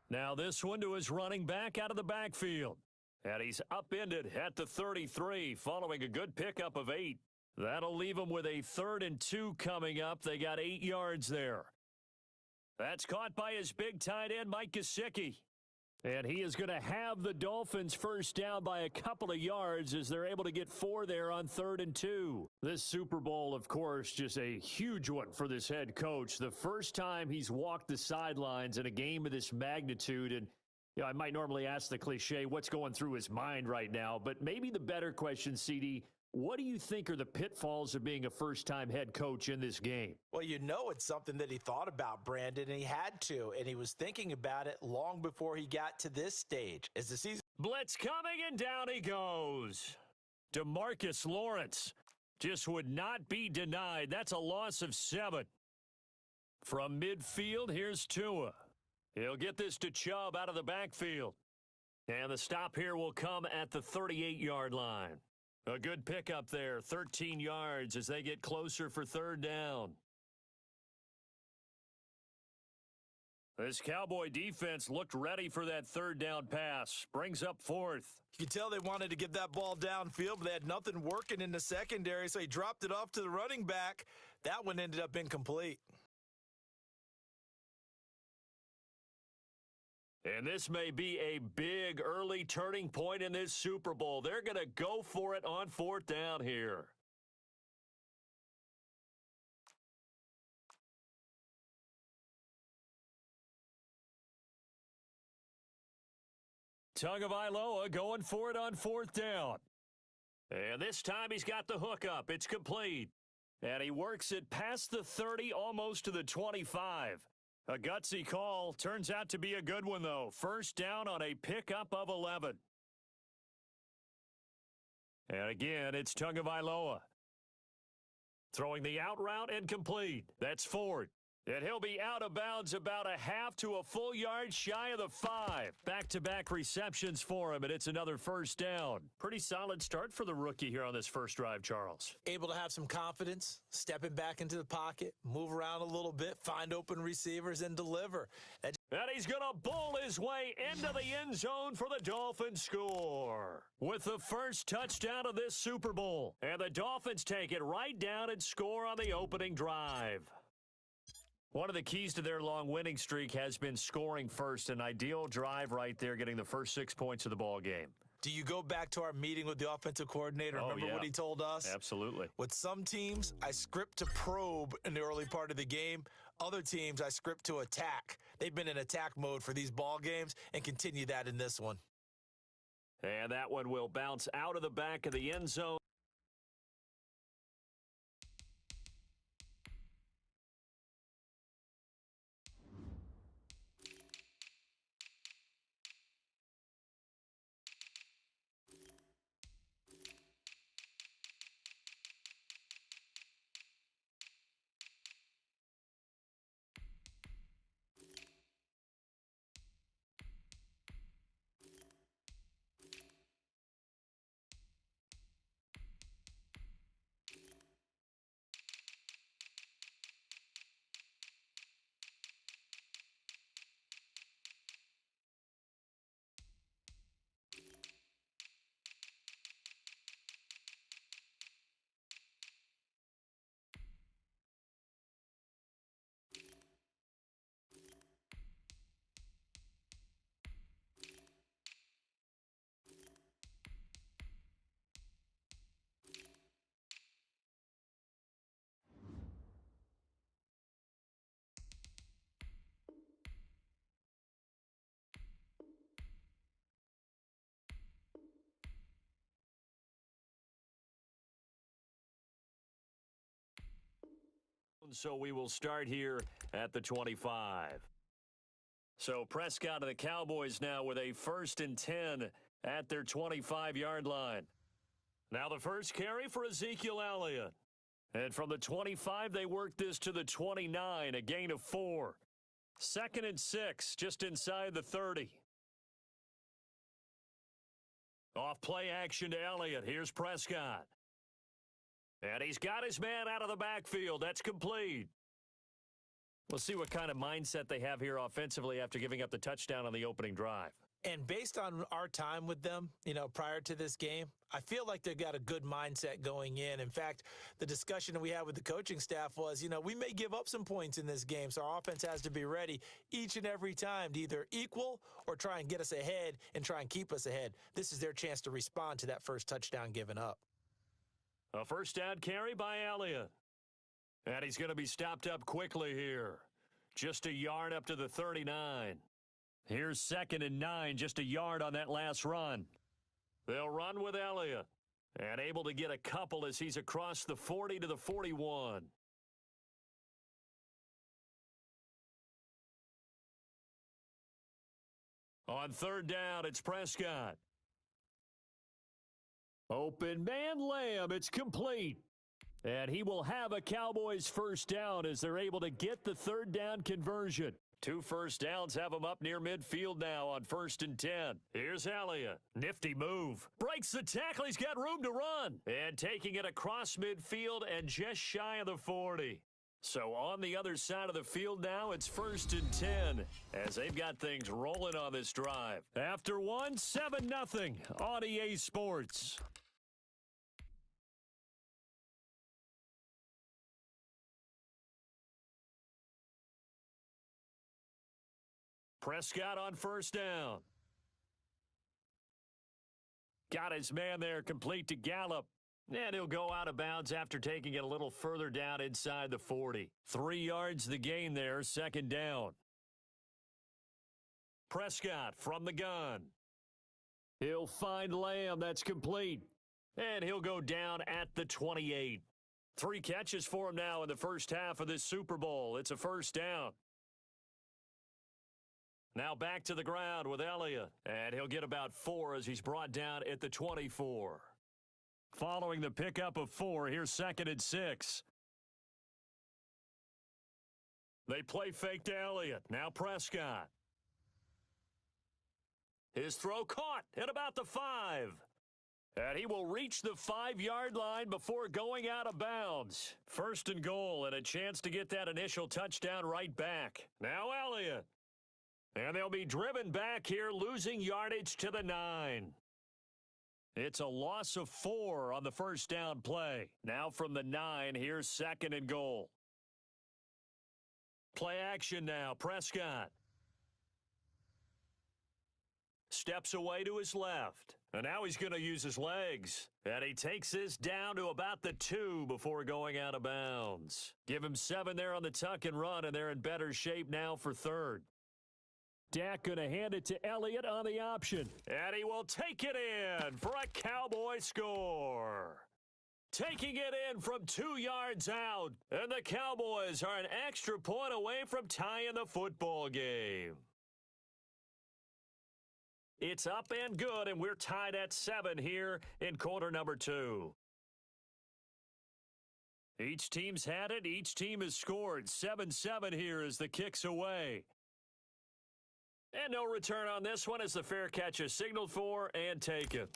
A: Now this one to his running back out of the backfield. And he's upended at the 33 following a good pickup of 8. That'll leave them with a 3rd and 2 coming up. They got 8 yards there. That's caught by his big tight end, Mike Gesicki. And he is going to have the Dolphins first down by a couple of yards as they're able to get 4 there on 3rd and 2. This Super Bowl, of course, just a huge one for this head coach. The first time he's walked the sidelines in a game of this magnitude. And I might normally ask the cliche, what's going through his mind right now? But maybe the better question, CD, what do you think are the pitfalls of being a first-time head coach in this game?
B: Well, it's something that he thought about, Brandon, and he had to, and he was thinking about it long before he got to this stage. As the season
A: blitz coming, and down he goes. DeMarcus Lawrence just would not be denied. That's a loss of 7. From midfield, here's Tua. He'll get this to Chubb out of the backfield. And the stop here will come at the 38-yard line. A good pickup there, 13 yards as they get closer for 3rd down. This Cowboy defense looked ready for that 3rd down pass. Brings up 4th.
B: You could tell they wanted to get that ball downfield, but they had nothing working in the secondary, so he dropped it off to the running back. That one ended up incomplete.
A: And this may be a big early turning point in this Super Bowl. They're going to go for it on 4th down here. Tagovailoa going for it on 4th down. And this time he's got the hook up. It's complete. And he works it past the 30, almost to the 25. A gutsy call. Turns out to be a good one, though. First down on a pickup of 11. And again, it's Tagovailoa. Throwing the out route and complete. That's Ford. And he'll be out of bounds about a half to a full yard shy of the 5. Back-to-back receptions for him, and it's another first down. Pretty solid start for the rookie here on this first drive, Charles.
B: Able to have some confidence, stepping back into the pocket, move around a little bit, find open receivers, and deliver.
A: And he's going to bowl his way into the end zone for the Dolphins score. With the first touchdown of this Super Bowl. And the Dolphins take it right down and score on the opening drive. One of the keys to their long winning streak has been scoring first. An ideal drive right there, getting the first 6 points of the ball game.
B: Do you go back to our meeting with the offensive coordinator? Remember what he told us?
A: Absolutely.
B: With some teams, I script to probe in the early part of the game. Other teams, I script to attack. They've been in attack mode for these ball games and continue that in this one.
A: And that one will bounce out of the back of the end zone. So we will start here at the 25. So Prescott and the Cowboys now with a 1st and 10 at their 25-yard line. Now the first carry for Ezekiel Elliott. And from the 25, they work this to the 29, a gain of 4. 2nd and 6, just inside the 30. Off play action to Elliott. Here's Prescott. And he's got his man out of the backfield. That's complete. We'll see what kind of mindset they have here offensively after giving up the touchdown on the opening drive.
B: And based on our time with them, prior to this game, I feel like they've got a good mindset going in. In fact, the discussion that we had with the coaching staff was, we may give up some points in this game, so our offense has to be ready each and every time to either equal or try and get us ahead and try and keep us ahead. This is their chance to respond to that first touchdown given up.
A: A first down carry by Elliott. And he's going to be stopped up quickly here. Just a yard up to the 39. Here's 2nd and 9, just a yard on that last run. They'll run with Elliott. And able to get a couple as he's across the 40 to the 41. On 3rd down, it's Prescott. Open man Lamb, it's complete. And he will have a Cowboys first down as they're able to get the 3rd down conversion. 2 first downs have him up near midfield now on 1st and 10. Here's Elliott. Nifty move. Breaks the tackle. He's got room to run. And taking it across midfield and just shy of the 40. So on the other side of the field now, it's 1st and 10 as they've got things rolling on this drive. After one, 7-0 on EA Sports. Prescott on 1st down. Got his man there, complete to Gallup. And he'll go out of bounds after taking it a little further down inside the 40. 3 yards the gain there, 2nd down. Prescott from the gun. He'll find Lamb, that's complete. And he'll go down at the 28. 3 catches for him now in the first half of this Super Bowl. It's a first down. Now back to the ground with Elliott. And he'll get about 4 as he's brought down at the 24. Following the pickup of 4, here's 2nd and 6. They play fake to Elliott. Now Prescott. His throw caught at about the 5. And he will reach the 5-yard line before going out of bounds. 1st and goal and a chance to get that initial touchdown right back. Now Elliott. And they'll be driven back here, losing yardage to the 9. It's a loss of 4 on the first down play. Now from the 9, here's 2nd and goal. Play action now, Prescott. Steps away to his left. And now he's going to use his legs. And he takes this down to about the 2 before going out of bounds. Give him 7 there on the tuck and run, and they're in better shape now for 3rd. Dak going to hand it to Elliott on the option. And he will take it in for a Cowboy score. Taking it in from 2 yards out. And the Cowboys are an extra point away from tying the football game. It's up and good, and we're tied at 7 here in quarter number 2. Each team's had it. Each team has scored. 7-7 here as the kick's away. And no return on this one as the fair catch is signaled for and taken.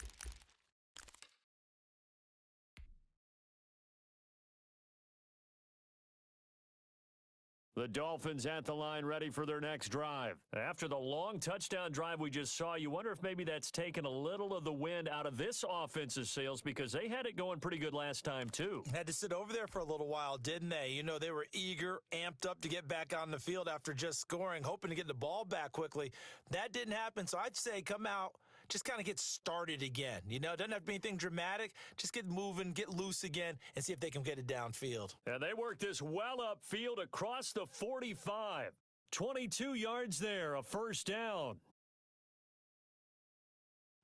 A: The Dolphins at the line ready for their next drive. After the long touchdown drive we just saw, you wonder if maybe that's taken a little of the wind out of this offense's sails because they had it going pretty good last time too.
B: Had to sit over there for a little while, didn't they? They were eager, amped up to get back on the field after just scoring, hoping to get the ball back quickly. That didn't happen, so I'd say come out, just kind of get started again. Doesn't have to be anything dramatic. Just get moving, get loose again, and see if they can get it downfield.
A: And they work this well upfield across the 45. 22 yards there, a first down.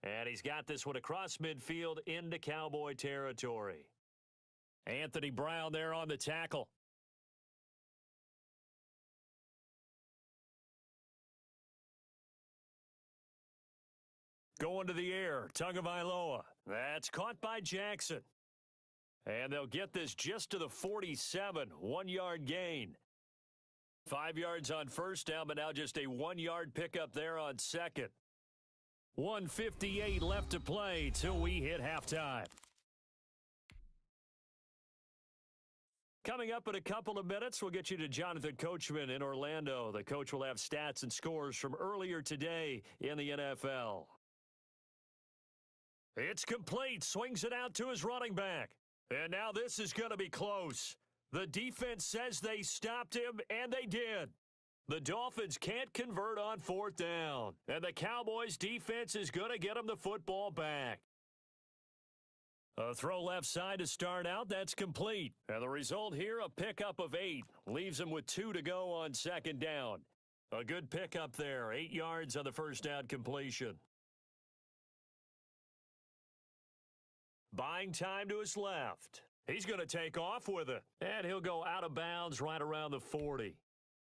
A: And he's got this one across midfield into Cowboy territory. Anthony Brown there on the tackle. Going to the air, Tagovailoa. That's caught by Jackson. And they'll get this just to the 47, 1-yard gain. 5 yards on first down, but now just a 1-yard pickup there on second. 1:58 left to play till we hit halftime. Coming up in a couple of minutes, we'll get you to Jonathan Coachman in Orlando. The coach will have stats and scores from earlier today in the NFL. It's complete. Swings it out to his running back. And now this is going to be close. The defense says they stopped him, and they did. The Dolphins can't convert on 4th down. And the Cowboys' defense is going to get them the football back. A throw left side to start out. That's complete. And the result here, a pickup of 8. Leaves him with 2 to go on 2nd down. A good pickup there. 8 yards on the first down completion. Buying time to his left. He's going to take off with it. And he'll go out of bounds right around the 40.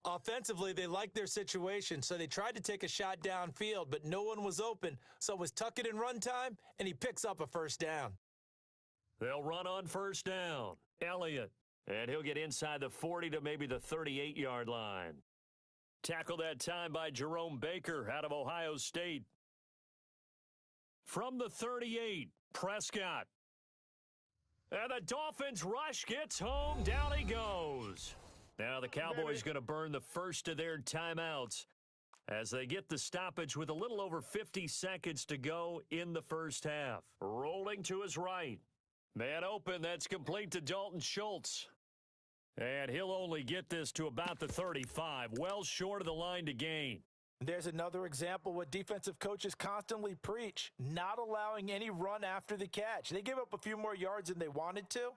B: Offensively, they liked their situation, so they tried to take a shot downfield, but no one was open. So it was tuck it in run time, and he picks up a first down.
A: They'll run on first down. Elliott. And he'll get inside the 40 to maybe the 38-yard line. Tackled that time by Jerome Baker out of Ohio State. From the 38, Prescott. And the Dolphins rush gets home. Down he goes. Now the Cowboys going to burn the first of their timeouts as they get the stoppage with a little over 50 seconds to go in the first half. Rolling to his right. Man open, that's complete to Dalton Schultz. And he'll only get this to about the 35, well short of the line to gain.
B: There's another example what defensive coaches constantly preach, not allowing any run after the catch. They gave up a few more yards than they wanted to,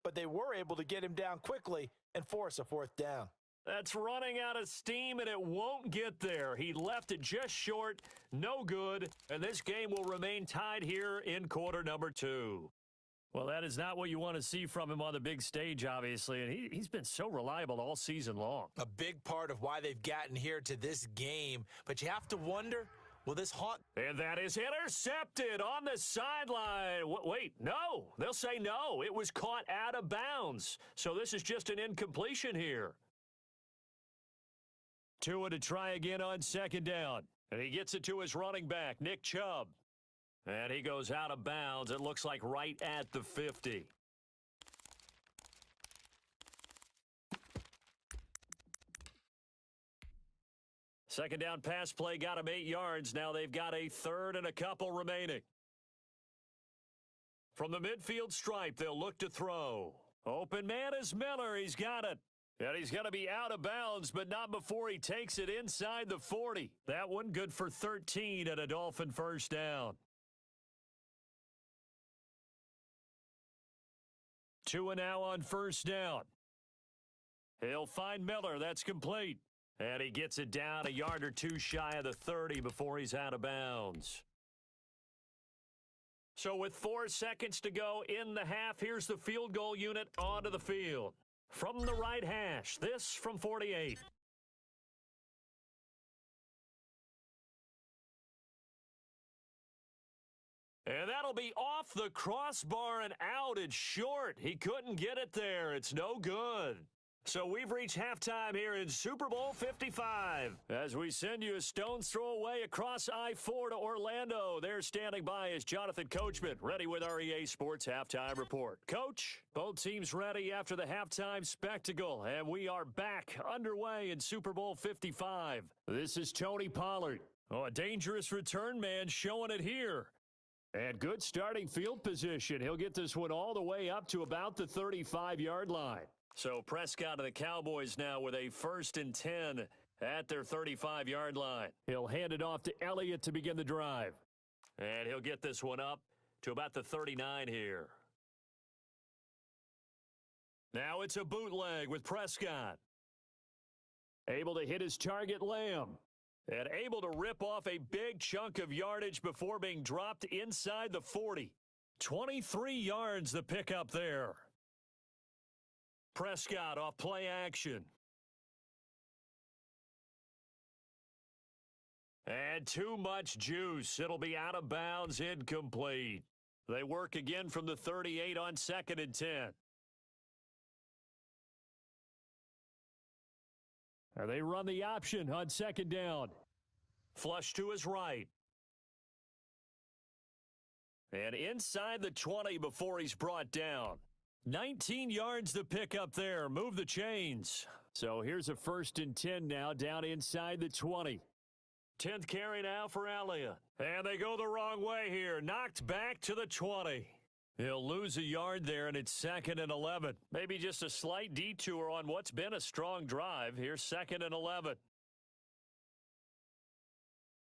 B: but they were able to get him down quickly and force a 4th down.
A: That's running out of steam, and it won't get there. He left it just short, no good, and this game will remain tied here in quarter number 2. Well, that is not what you want to see from him on the big stage, obviously, and he's been so reliable all season long.
B: A big part of why they've gotten here to this game, but you have to wonder, will this haunt?
A: And that is intercepted on the sideline. Wait, no. They'll say no. It was caught out of bounds, so this is just an incompletion here. Tua to try again on 2nd down, and he gets it to his running back, Nick Chubb. And he goes out of bounds, it looks like right at the 50. Second down pass play got him 8 yards. Now they've got a 3rd and a couple remaining. From the midfield stripe, they'll look to throw. Open man is Miller. He's got it. And he's going to be out of bounds, but not before he takes it inside the 40. That one good for 13 and a Dolphin first down. Tua now on first down. He'll find Miller. That's complete. And he gets it down a yard or 2 shy of the 30 before he's out of bounds. So with 4 seconds to go in the half, here's the field goal unit onto the field. From the right hash, this from 48. And that'll be off the crossbar and out. It's short. He couldn't get it there. It's no good. So we've reached halftime here in Super Bowl 55. As we send you a stone's throw away across I-4 to Orlando. There standing by is Jonathan Coachman, ready with our EA Sports Halftime Report. Coach, both teams ready after the halftime spectacle, and we are back underway in Super Bowl 55. This is Tony Pollard. Oh, a dangerous return man showing it here. And good starting field position. He'll get this one all the way up to about the 35-yard line. So Prescott and the Cowboys now with a 1st and 10 at their 35-yard line. He'll hand it off to Elliott to begin the drive. And he'll get this one up to about the 39 here. Now it's a bootleg with Prescott. Able to hit his target, Lamb. And able to rip off a big chunk of yardage before being dropped inside the 40. 23 yards the pickup there. Prescott off play action. And too much juice. It'll be out of bounds, incomplete. They work again from the 38 on 2nd and 10. And they run the option on 2nd down. Flush to his right. And inside the 20 before he's brought down. 19 yards to pick up there. Move the chains. So here's a 1st and 10 now down inside the 20. 10th carry now for Elliott. And they go the wrong way here. Knocked back to the 20. He'll lose a yard there, and it's 2nd and 11. Maybe just a slight detour on what's been a strong drive. Here's 2nd and 11.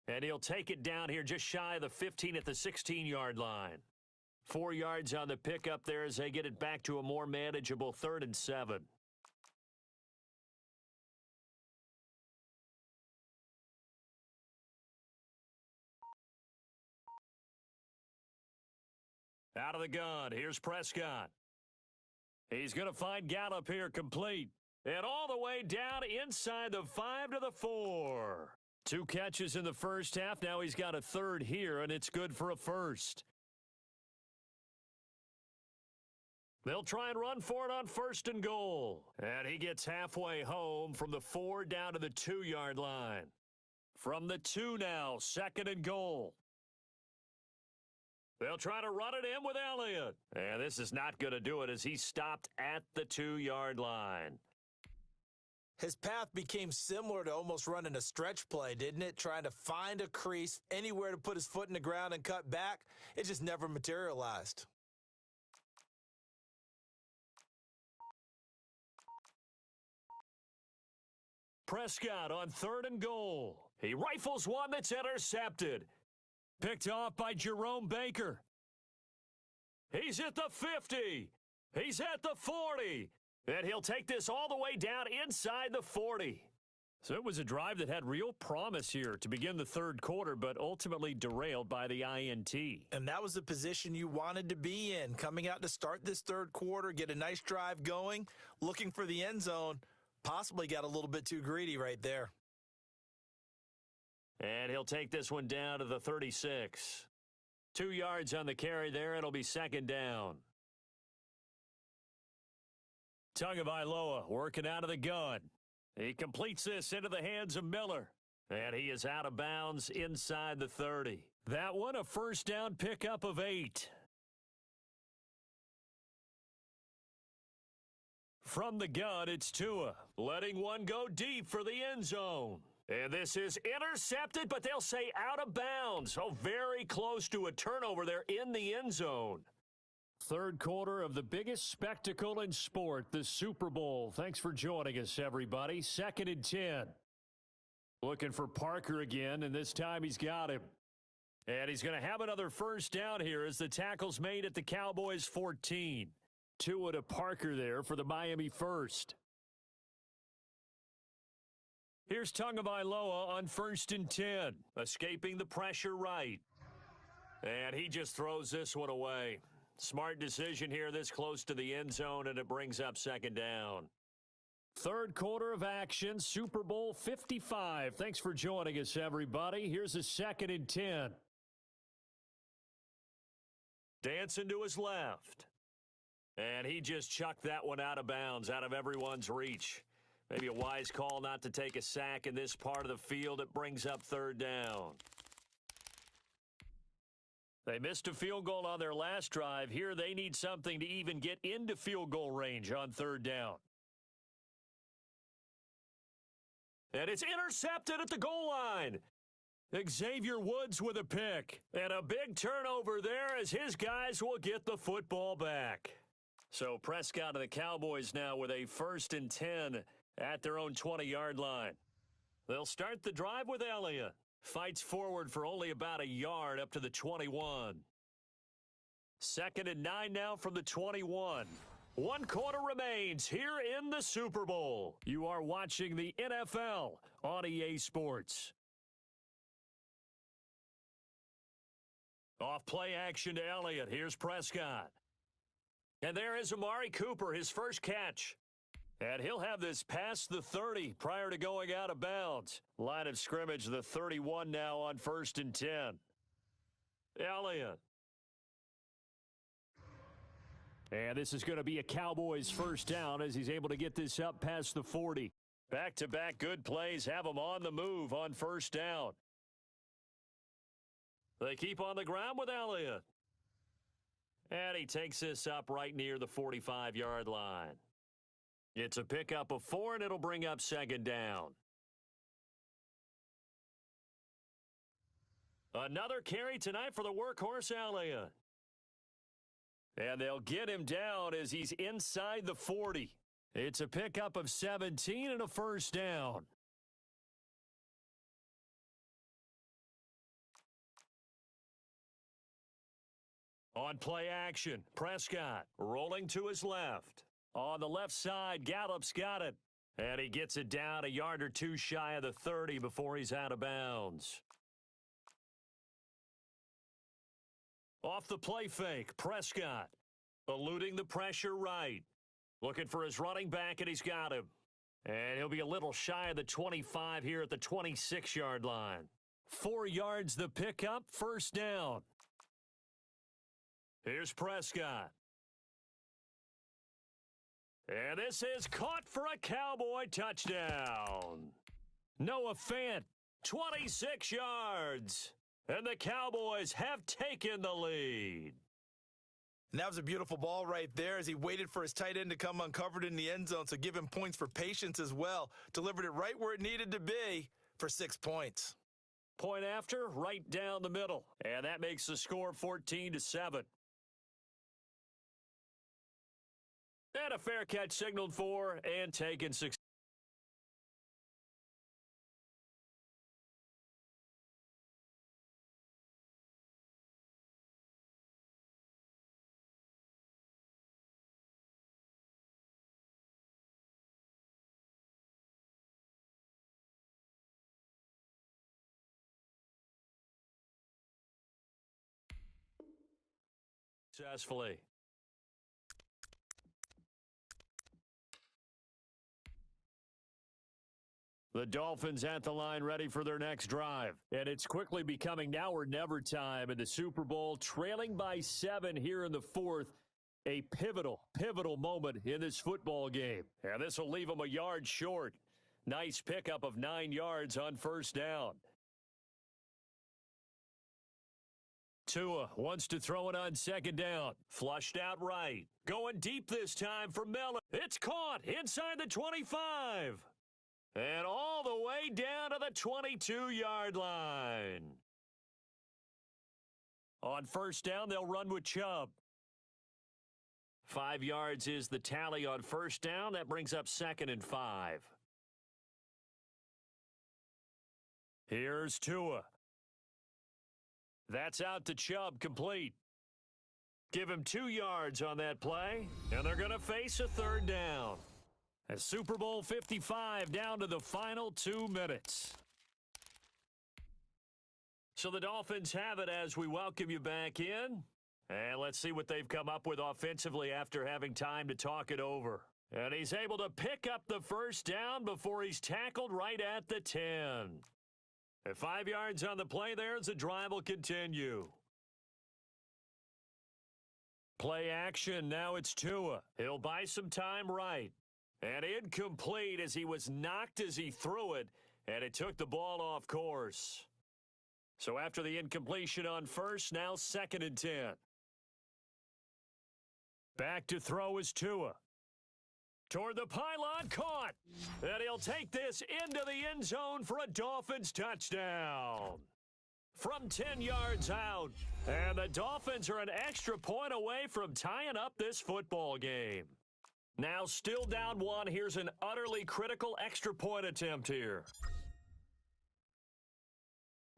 A: And he'll take it down here just shy of the 15 at the 16-yard line. 4 yards on the pickup there as they get it back to a more manageable 3rd and 7. Out of the gun, here's Prescott. He's going to find Gallup here complete. And all the way down inside the 5 to the 4. 2 catches in the first half. Now he's got a 3rd here, and it's good for a 1st. They'll try and run for it on 1st and goal. And he gets halfway home from the 4 down to the 2-yard line. From the 2 now, 2nd and goal. They'll try to run it in with Elliott. And this is not going to do it as he's stopped at the 2-yard line.
B: His path became similar to almost running a stretch play, didn't it? Trying to find a crease, anywhere to put his foot in the ground and cut back. It just never materialized.
A: Prescott on 3rd and goal. He rifles one that's intercepted. Picked off by Jerome Baker. He's at the 50. He's at the 40. And he'll take this all the way down inside the 40. So it was a drive that had real promise here to begin the 3rd quarter, but ultimately derailed by the INT.
B: And that was the position you wanted to be in. Coming out to start this 3rd quarter, get a nice drive going, looking for the end zone. Possibly got a little bit too greedy right there.
A: And he'll take this one down to the 36. 2 yards on the carry there. It'll be 2nd down. Tagovailoa working out of the gun. He completes this into the hands of Miller. And he is out of bounds inside the 30. That one a 1st down pickup of 8. From the gun, it's Tua. Letting one go deep for the end zone. And this is intercepted, but they'll say out of bounds. Oh, very close to a turnover there in the end zone. 3rd quarter of the biggest spectacle in sport, the Super Bowl. Thanks for joining us, everybody. 2nd and 10. Looking for Parker again, and this time he's got him. And he's going to have another 1st down here as the tackle's made at the Cowboys 14. Tua to Parker there for the Miami 1st. Here's Tagovailoa on 1st and 10. Escaping the pressure right. And he just throws this one away. Smart decision here this close to the end zone, and it brings up 2nd down. 3rd quarter of action, Super Bowl 55. Thanks for joining us, everybody. Here's a 2nd and 10. Dancing to his left. And he just chucked that one out of bounds, out of everyone's reach. Maybe a wise call not to take a sack in this part of the field. It brings up 3rd down. They missed a field goal on their last drive. Here they need something to even get into field goal range on 3rd down. And it's intercepted at the goal line. Xavier Woods with a pick. And a big turnover there as his guys will get the football back. So Prescott and the Cowboys now with a 1st and 10 at their own 20-yard line. They'll start the drive with Elliott. Fights forward for only about a yard up to the 21. 2nd and 9 now from the 21. 1 quarter remains here in the Super Bowl. You are watching the NFL on EA Sports. Off play action to Elliott. Here's Prescott. And there is Amari Cooper, his first catch. And he'll have this past the 30 prior to going out of bounds. Line of scrimmage, the 31 now on 1st and 10. Elliott. And this is going to be a Cowboys first down as he's able to get this up past the 40. Back-to-back good plays have him on the move on 1st down. They keep on the ground with Elliott. And he takes this up right near the 45-yard line. It's a pickup of 4, and it'll bring up 2nd down. Another carry tonight for the workhorse Elliott. And they'll get him down as he's inside the 40. It's a pickup of 17 and a first down. On play action, Prescott rolling to his left. On the left side, Gallup's got it. And he gets it down a yard or two shy of the 30 before he's out of bounds. Off the play fake, Prescott eluding the pressure right. Looking for his running back, and he's got him. And he'll be a little shy of the 25 here at the 26-yard line. 4 yards the pickup, first down. Here's Prescott. And this is caught for a Cowboy touchdown. Noah Fant, 26 yards. And the Cowboys have taken the lead.
B: And that was a beautiful ball right there as he waited for his tight end to come uncovered in the end zone, so give him points for patience as well. Delivered it right where it needed to be for 6 points.
A: Point after, right down the middle. And that makes the score 14-7. And a fair catch signaled for and taken 6. Successfully. The Dolphins at the line ready for their next drive. And it's quickly becoming now or never time in the Super Bowl, trailing by 7 here in the 4th. A pivotal moment in this football game. And this will leave them a yard short. Nice pickup of 9 yards on first down. Tua wants to throw it on 2nd down. Flushed out right. Going deep this time for Miller. It's caught inside the 25. And all the way down to the 22-yard line. On first down, they'll run with Chubb. 5 yards is the tally on first down. That brings up 2nd and 5. Here's Tua. That's out to Chubb, complete. Give him 2 yards on that play, and they're going to face a 3rd down. A Super Bowl 55 down to the final 2 minutes. So the Dolphins have it as we welcome you back in. And let's see what they've come up with offensively after having time to talk it over. And he's able to pick up the first down before he's tackled right at the 10. At 5 yards on the play there as the drive will continue. Play action, now it's Tua. He'll buy some time right. And incomplete as he was knocked as he threw it, and it took the ball off course. So after the incompletion on first, now 2nd and 10. Back to throw is Tua. Toward the pylon, caught. And he'll take this into the end zone for a Dolphins touchdown. From 10 yards out. And the Dolphins are an extra point away from tying up this football game. Now still down 1. Here's an utterly critical extra point attempt here.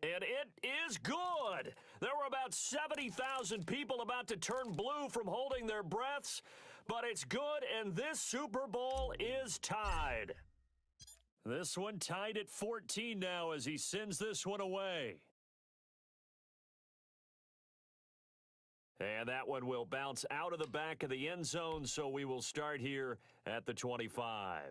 A: And it is good. There were about 70,000 people about to turn blue from holding their breaths, but it's good, and this Super Bowl is tied. This one tied at 14 now as he sends this one away. And that one will bounce out of the back of the end zone, so we will start here at the 25.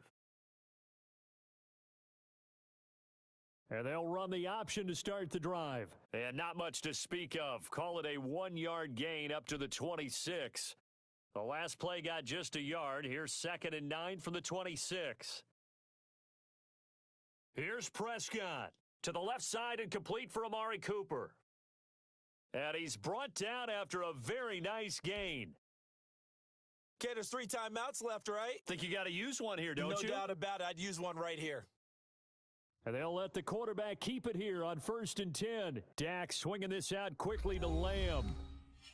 A: And they'll run the option to start the drive. And not much to speak of. Call it a 1-yard gain up to the 26. The last play got just a yard. Here's 2nd and 9 from the 26. Here's Prescott to the left side and complete for Amari Cooper. And he's brought down after a very nice gain.
B: Okay, there's 3 timeouts left, right?
A: Think you got to use one here, don't you?
B: No doubt about it. I'd use one right here.
A: And they'll let the quarterback keep it here on 1st and 10. Dak swinging this out quickly to Lamb.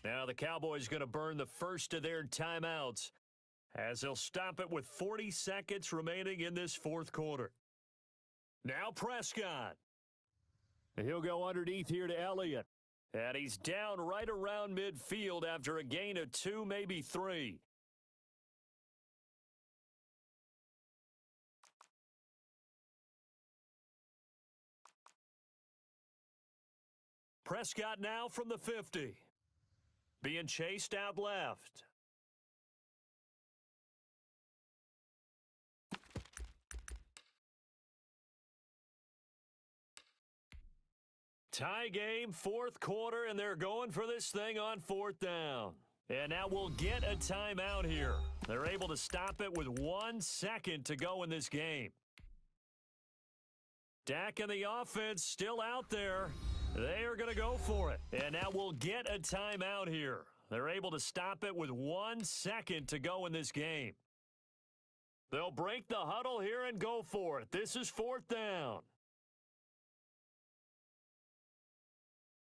A: Now the Cowboys going to burn the first of their timeouts as they'll stop it with 40 seconds remaining in this 4th quarter. Now Prescott. He'll go underneath here to Elliott. And he's down right around midfield after a gain of 2, maybe 3. Prescott now from the 50. Being chased out left. Tie game, 4th quarter, and they're going for this thing on 4th down. And now we'll get a timeout here. They're able to stop it with 1 second to go in this game. Dak and the offense still out there. They are going to go for it. And now we'll get a timeout here. They're able to stop it with 1 second to go in this game. They'll break the huddle here and go for it. This is 4th down.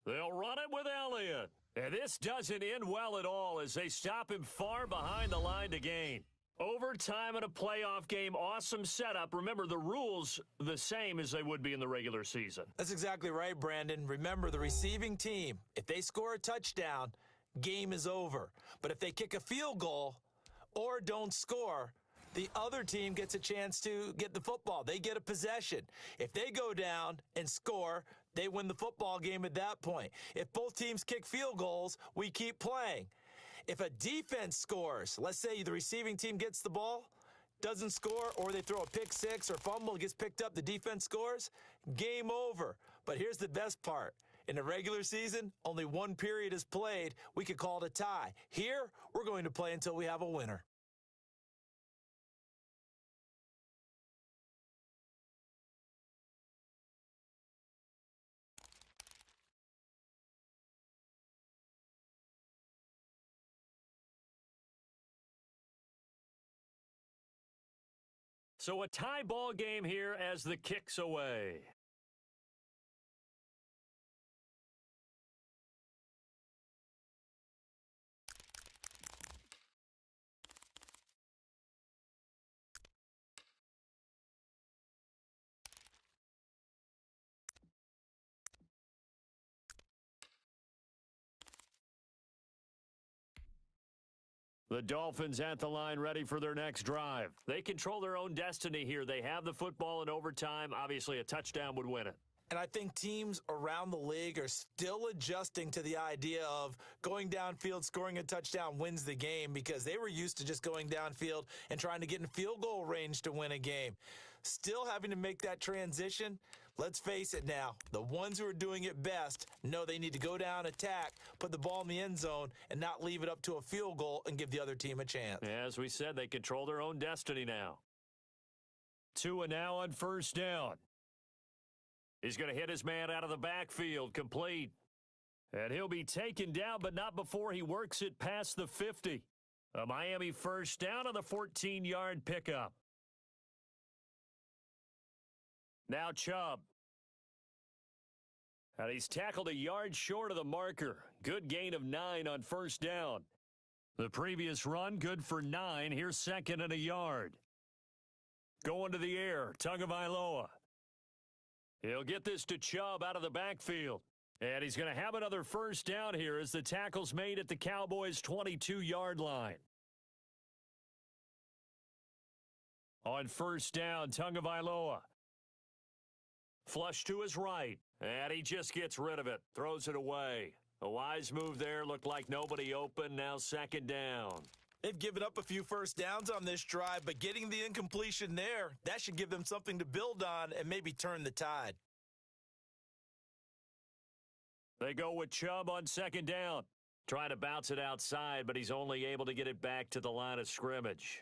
A: They'll run it with Elliott. And this doesn't end well at all as they stop him far behind the line to gain. Overtime in a playoff game, awesome setup. Remember, the rules the same as they would be in the regular season.
B: That's exactly right, Brandon. Remember, the receiving team, if they score a touchdown, game is over. But if they kick a field goal or don't score, the other team gets a chance to get the football. They get a possession. If they go down and score, they win the football game at that point. If both teams kick field goals, we keep playing. If a defense scores, let's say the receiving team gets the ball, doesn't score, or they throw a pick six or fumble, gets picked up, the defense scores, game over. But here's the best part. In the regular season, only 1 period is played. We could call it a tie. Here, we're going to play until we have a winner.
A: So a tie ball game here as the kick's away. The Dolphins at the line ready for their next drive. They control their own destiny here. They have the football in overtime. Obviously, a touchdown would win it.
B: And I think teams around the league are still adjusting to the idea of going downfield, scoring a touchdown wins the game because they were used to just going downfield and trying to get in field goal range to win a game. Still having to make that transition. Let's face it now, the ones who are doing it best know they need to go down, attack, put the ball in the end zone, and not leave it up to a field goal and give the other team a chance.
A: As we said, they control their own destiny now. Tua now on 1st down. He's going to hit his man out of the backfield, complete. And he'll be taken down, but not before he works it past the 50. A Miami 1st down on the 14-yard pickup. Now Chubb. And he's tackled a yard short of the marker. Good gain of 9 on 1st down. The previous run, good for 9. Here's 2nd and a yard. Going to the air, Tagovailoa. He'll get this to Chubb out of the backfield. And he's going to have another 1st down here as the tackle's made at the Cowboys' 22-yard line. On 1st down, Tagovailoa. Flush to his right, and he just gets rid of it, throws it away. A wise move there, looked like nobody open, now 2nd down.
B: They've given up a few first downs on this drive, but getting the incompletion there, that should give them something to build on and maybe turn the tide.
A: They go with Chubb on second down. Trying to bounce it outside, but he's only able to get it back to the line of scrimmage.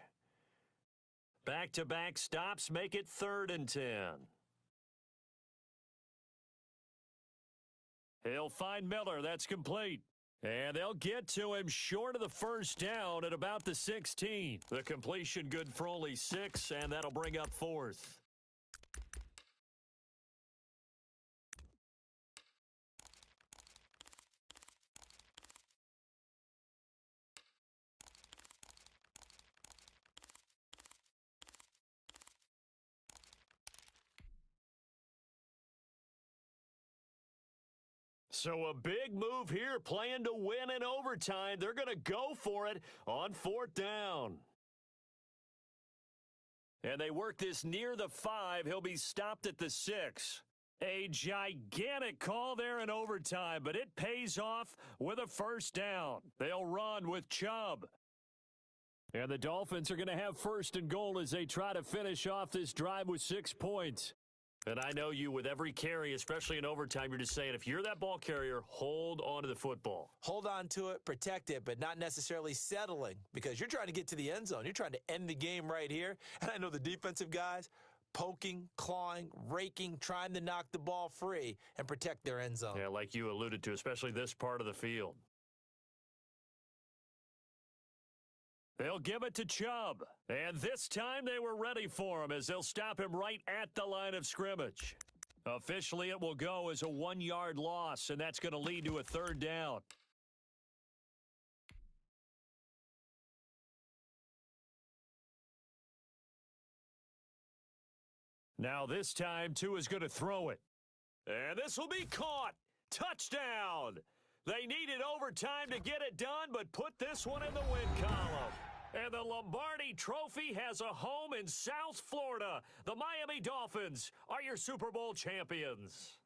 A: Back-to-back stops make it 3rd and 10. He'll find Miller. That's complete. And they'll get to him short of the first down at about the 16. The completion good for only 6, and that'll bring up 4th. So a big move here, playing to win in overtime. They're going to go for it on 4th down. And they work this near the 5. He'll be stopped at the 6. A gigantic call there in overtime, but it pays off with a first down. They'll run with Chubb. And the Dolphins are going to have 1st and goal as they try to finish off this drive with 6 points. And I know you, with every carry, especially in overtime, you're just saying, if you're that ball carrier, hold on to the football.
B: Hold on to it, protect it, but not necessarily settling, because you're trying to get to the end zone. You're trying to end the game right here. And I know the defensive guys poking, clawing, raking, trying to knock the ball free and protect their end zone.
A: Yeah, like you alluded to, especially this part of the field. They'll give it to Chubb. And this time they were ready for him as they'll stop him right at the line of scrimmage. Officially, it will go as a 1-yard loss, and that's going to lead to a 3rd down. Now this time, Tua is going to throw it. And this will be caught. Touchdown. They needed overtime to get it done, but put this one in the win column. And the Lombardi Trophy has a home in South Florida. The Miami Dolphins are your Super Bowl champions.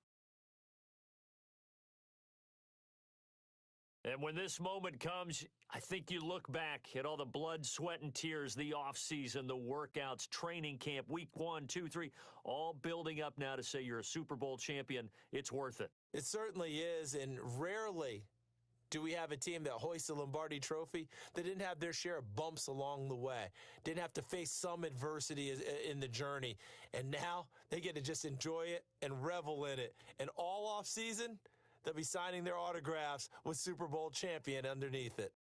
A: And when this moment comes, I think you look back at all the blood, sweat, and tears, the offseason, the workouts, training camp, week 1, 2, 3, all building up now to say you're a Super Bowl champion. It's worth it.
B: It certainly is, and rarely do we have a team that hoists a Lombardi Trophy that didn't have their share of bumps along the way, didn't have to face some adversity in the journey, and now they get to just enjoy it and revel in it. And all off season, they'll be signing their autographs with Super Bowl champion underneath it.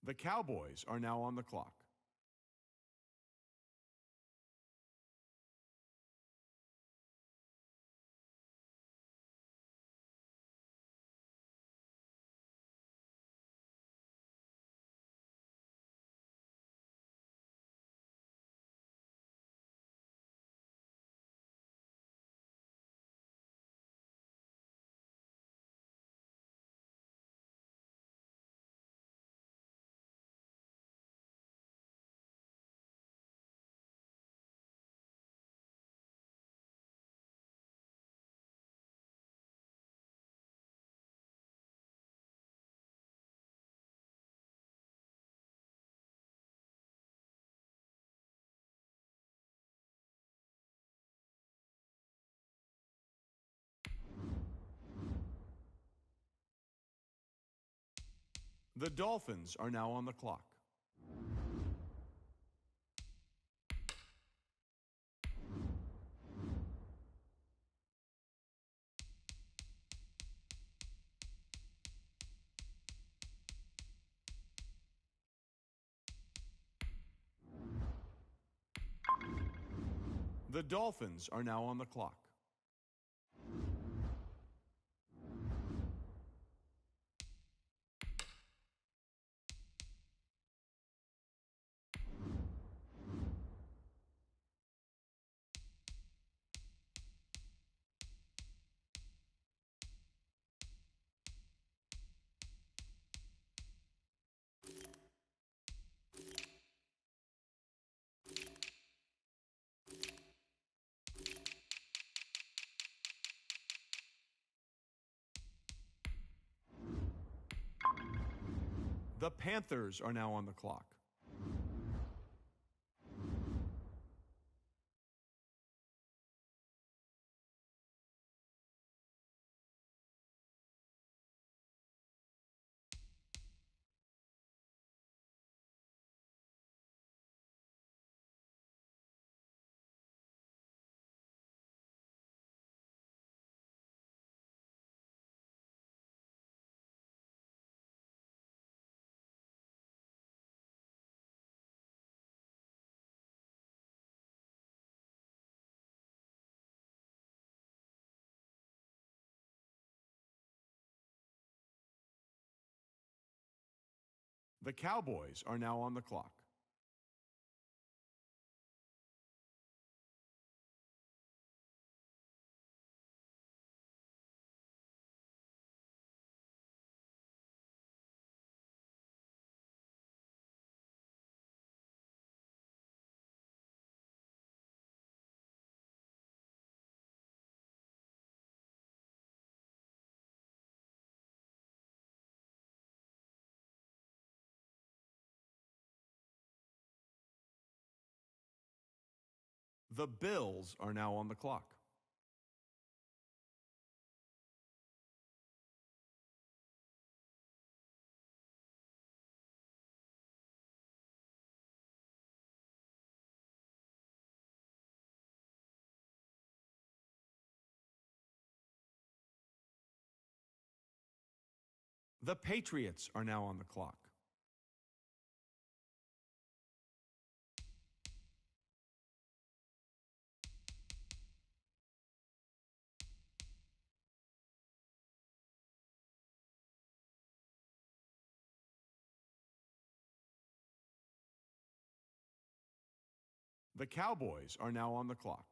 D: The Cowboys are now on the clock. The Dolphins are now on the clock. The Dolphins are now on the clock. The Panthers are now on the clock. The Cowboys are now on the clock. The Bills are now on the clock. The Patriots are now on the clock. The Cowboys are now on the clock.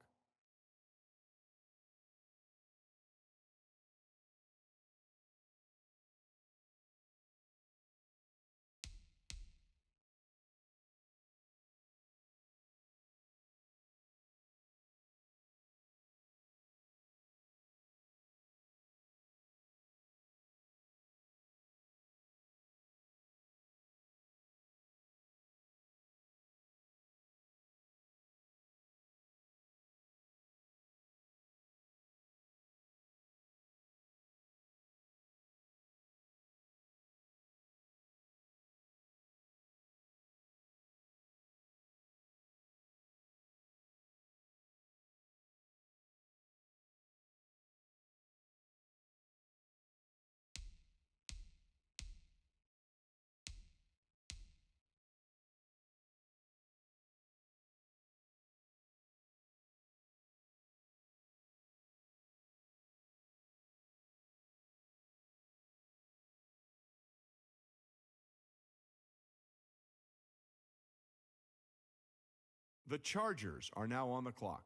D: The Chargers are now on the clock.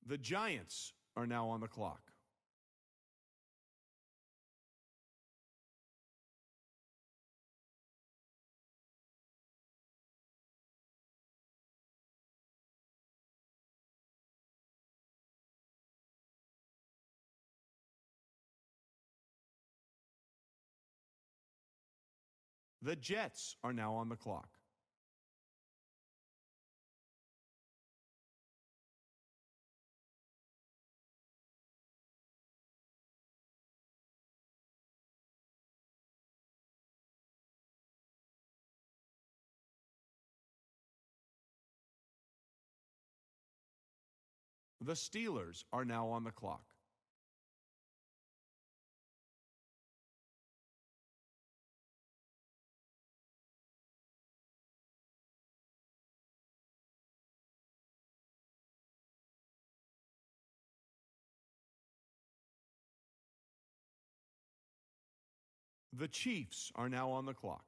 D: The Giants are now on the clock. The Jets are now on the clock. The Steelers are now on the clock. The Chiefs are now on the clock.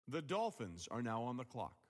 D: The Dolphins are now on the clock.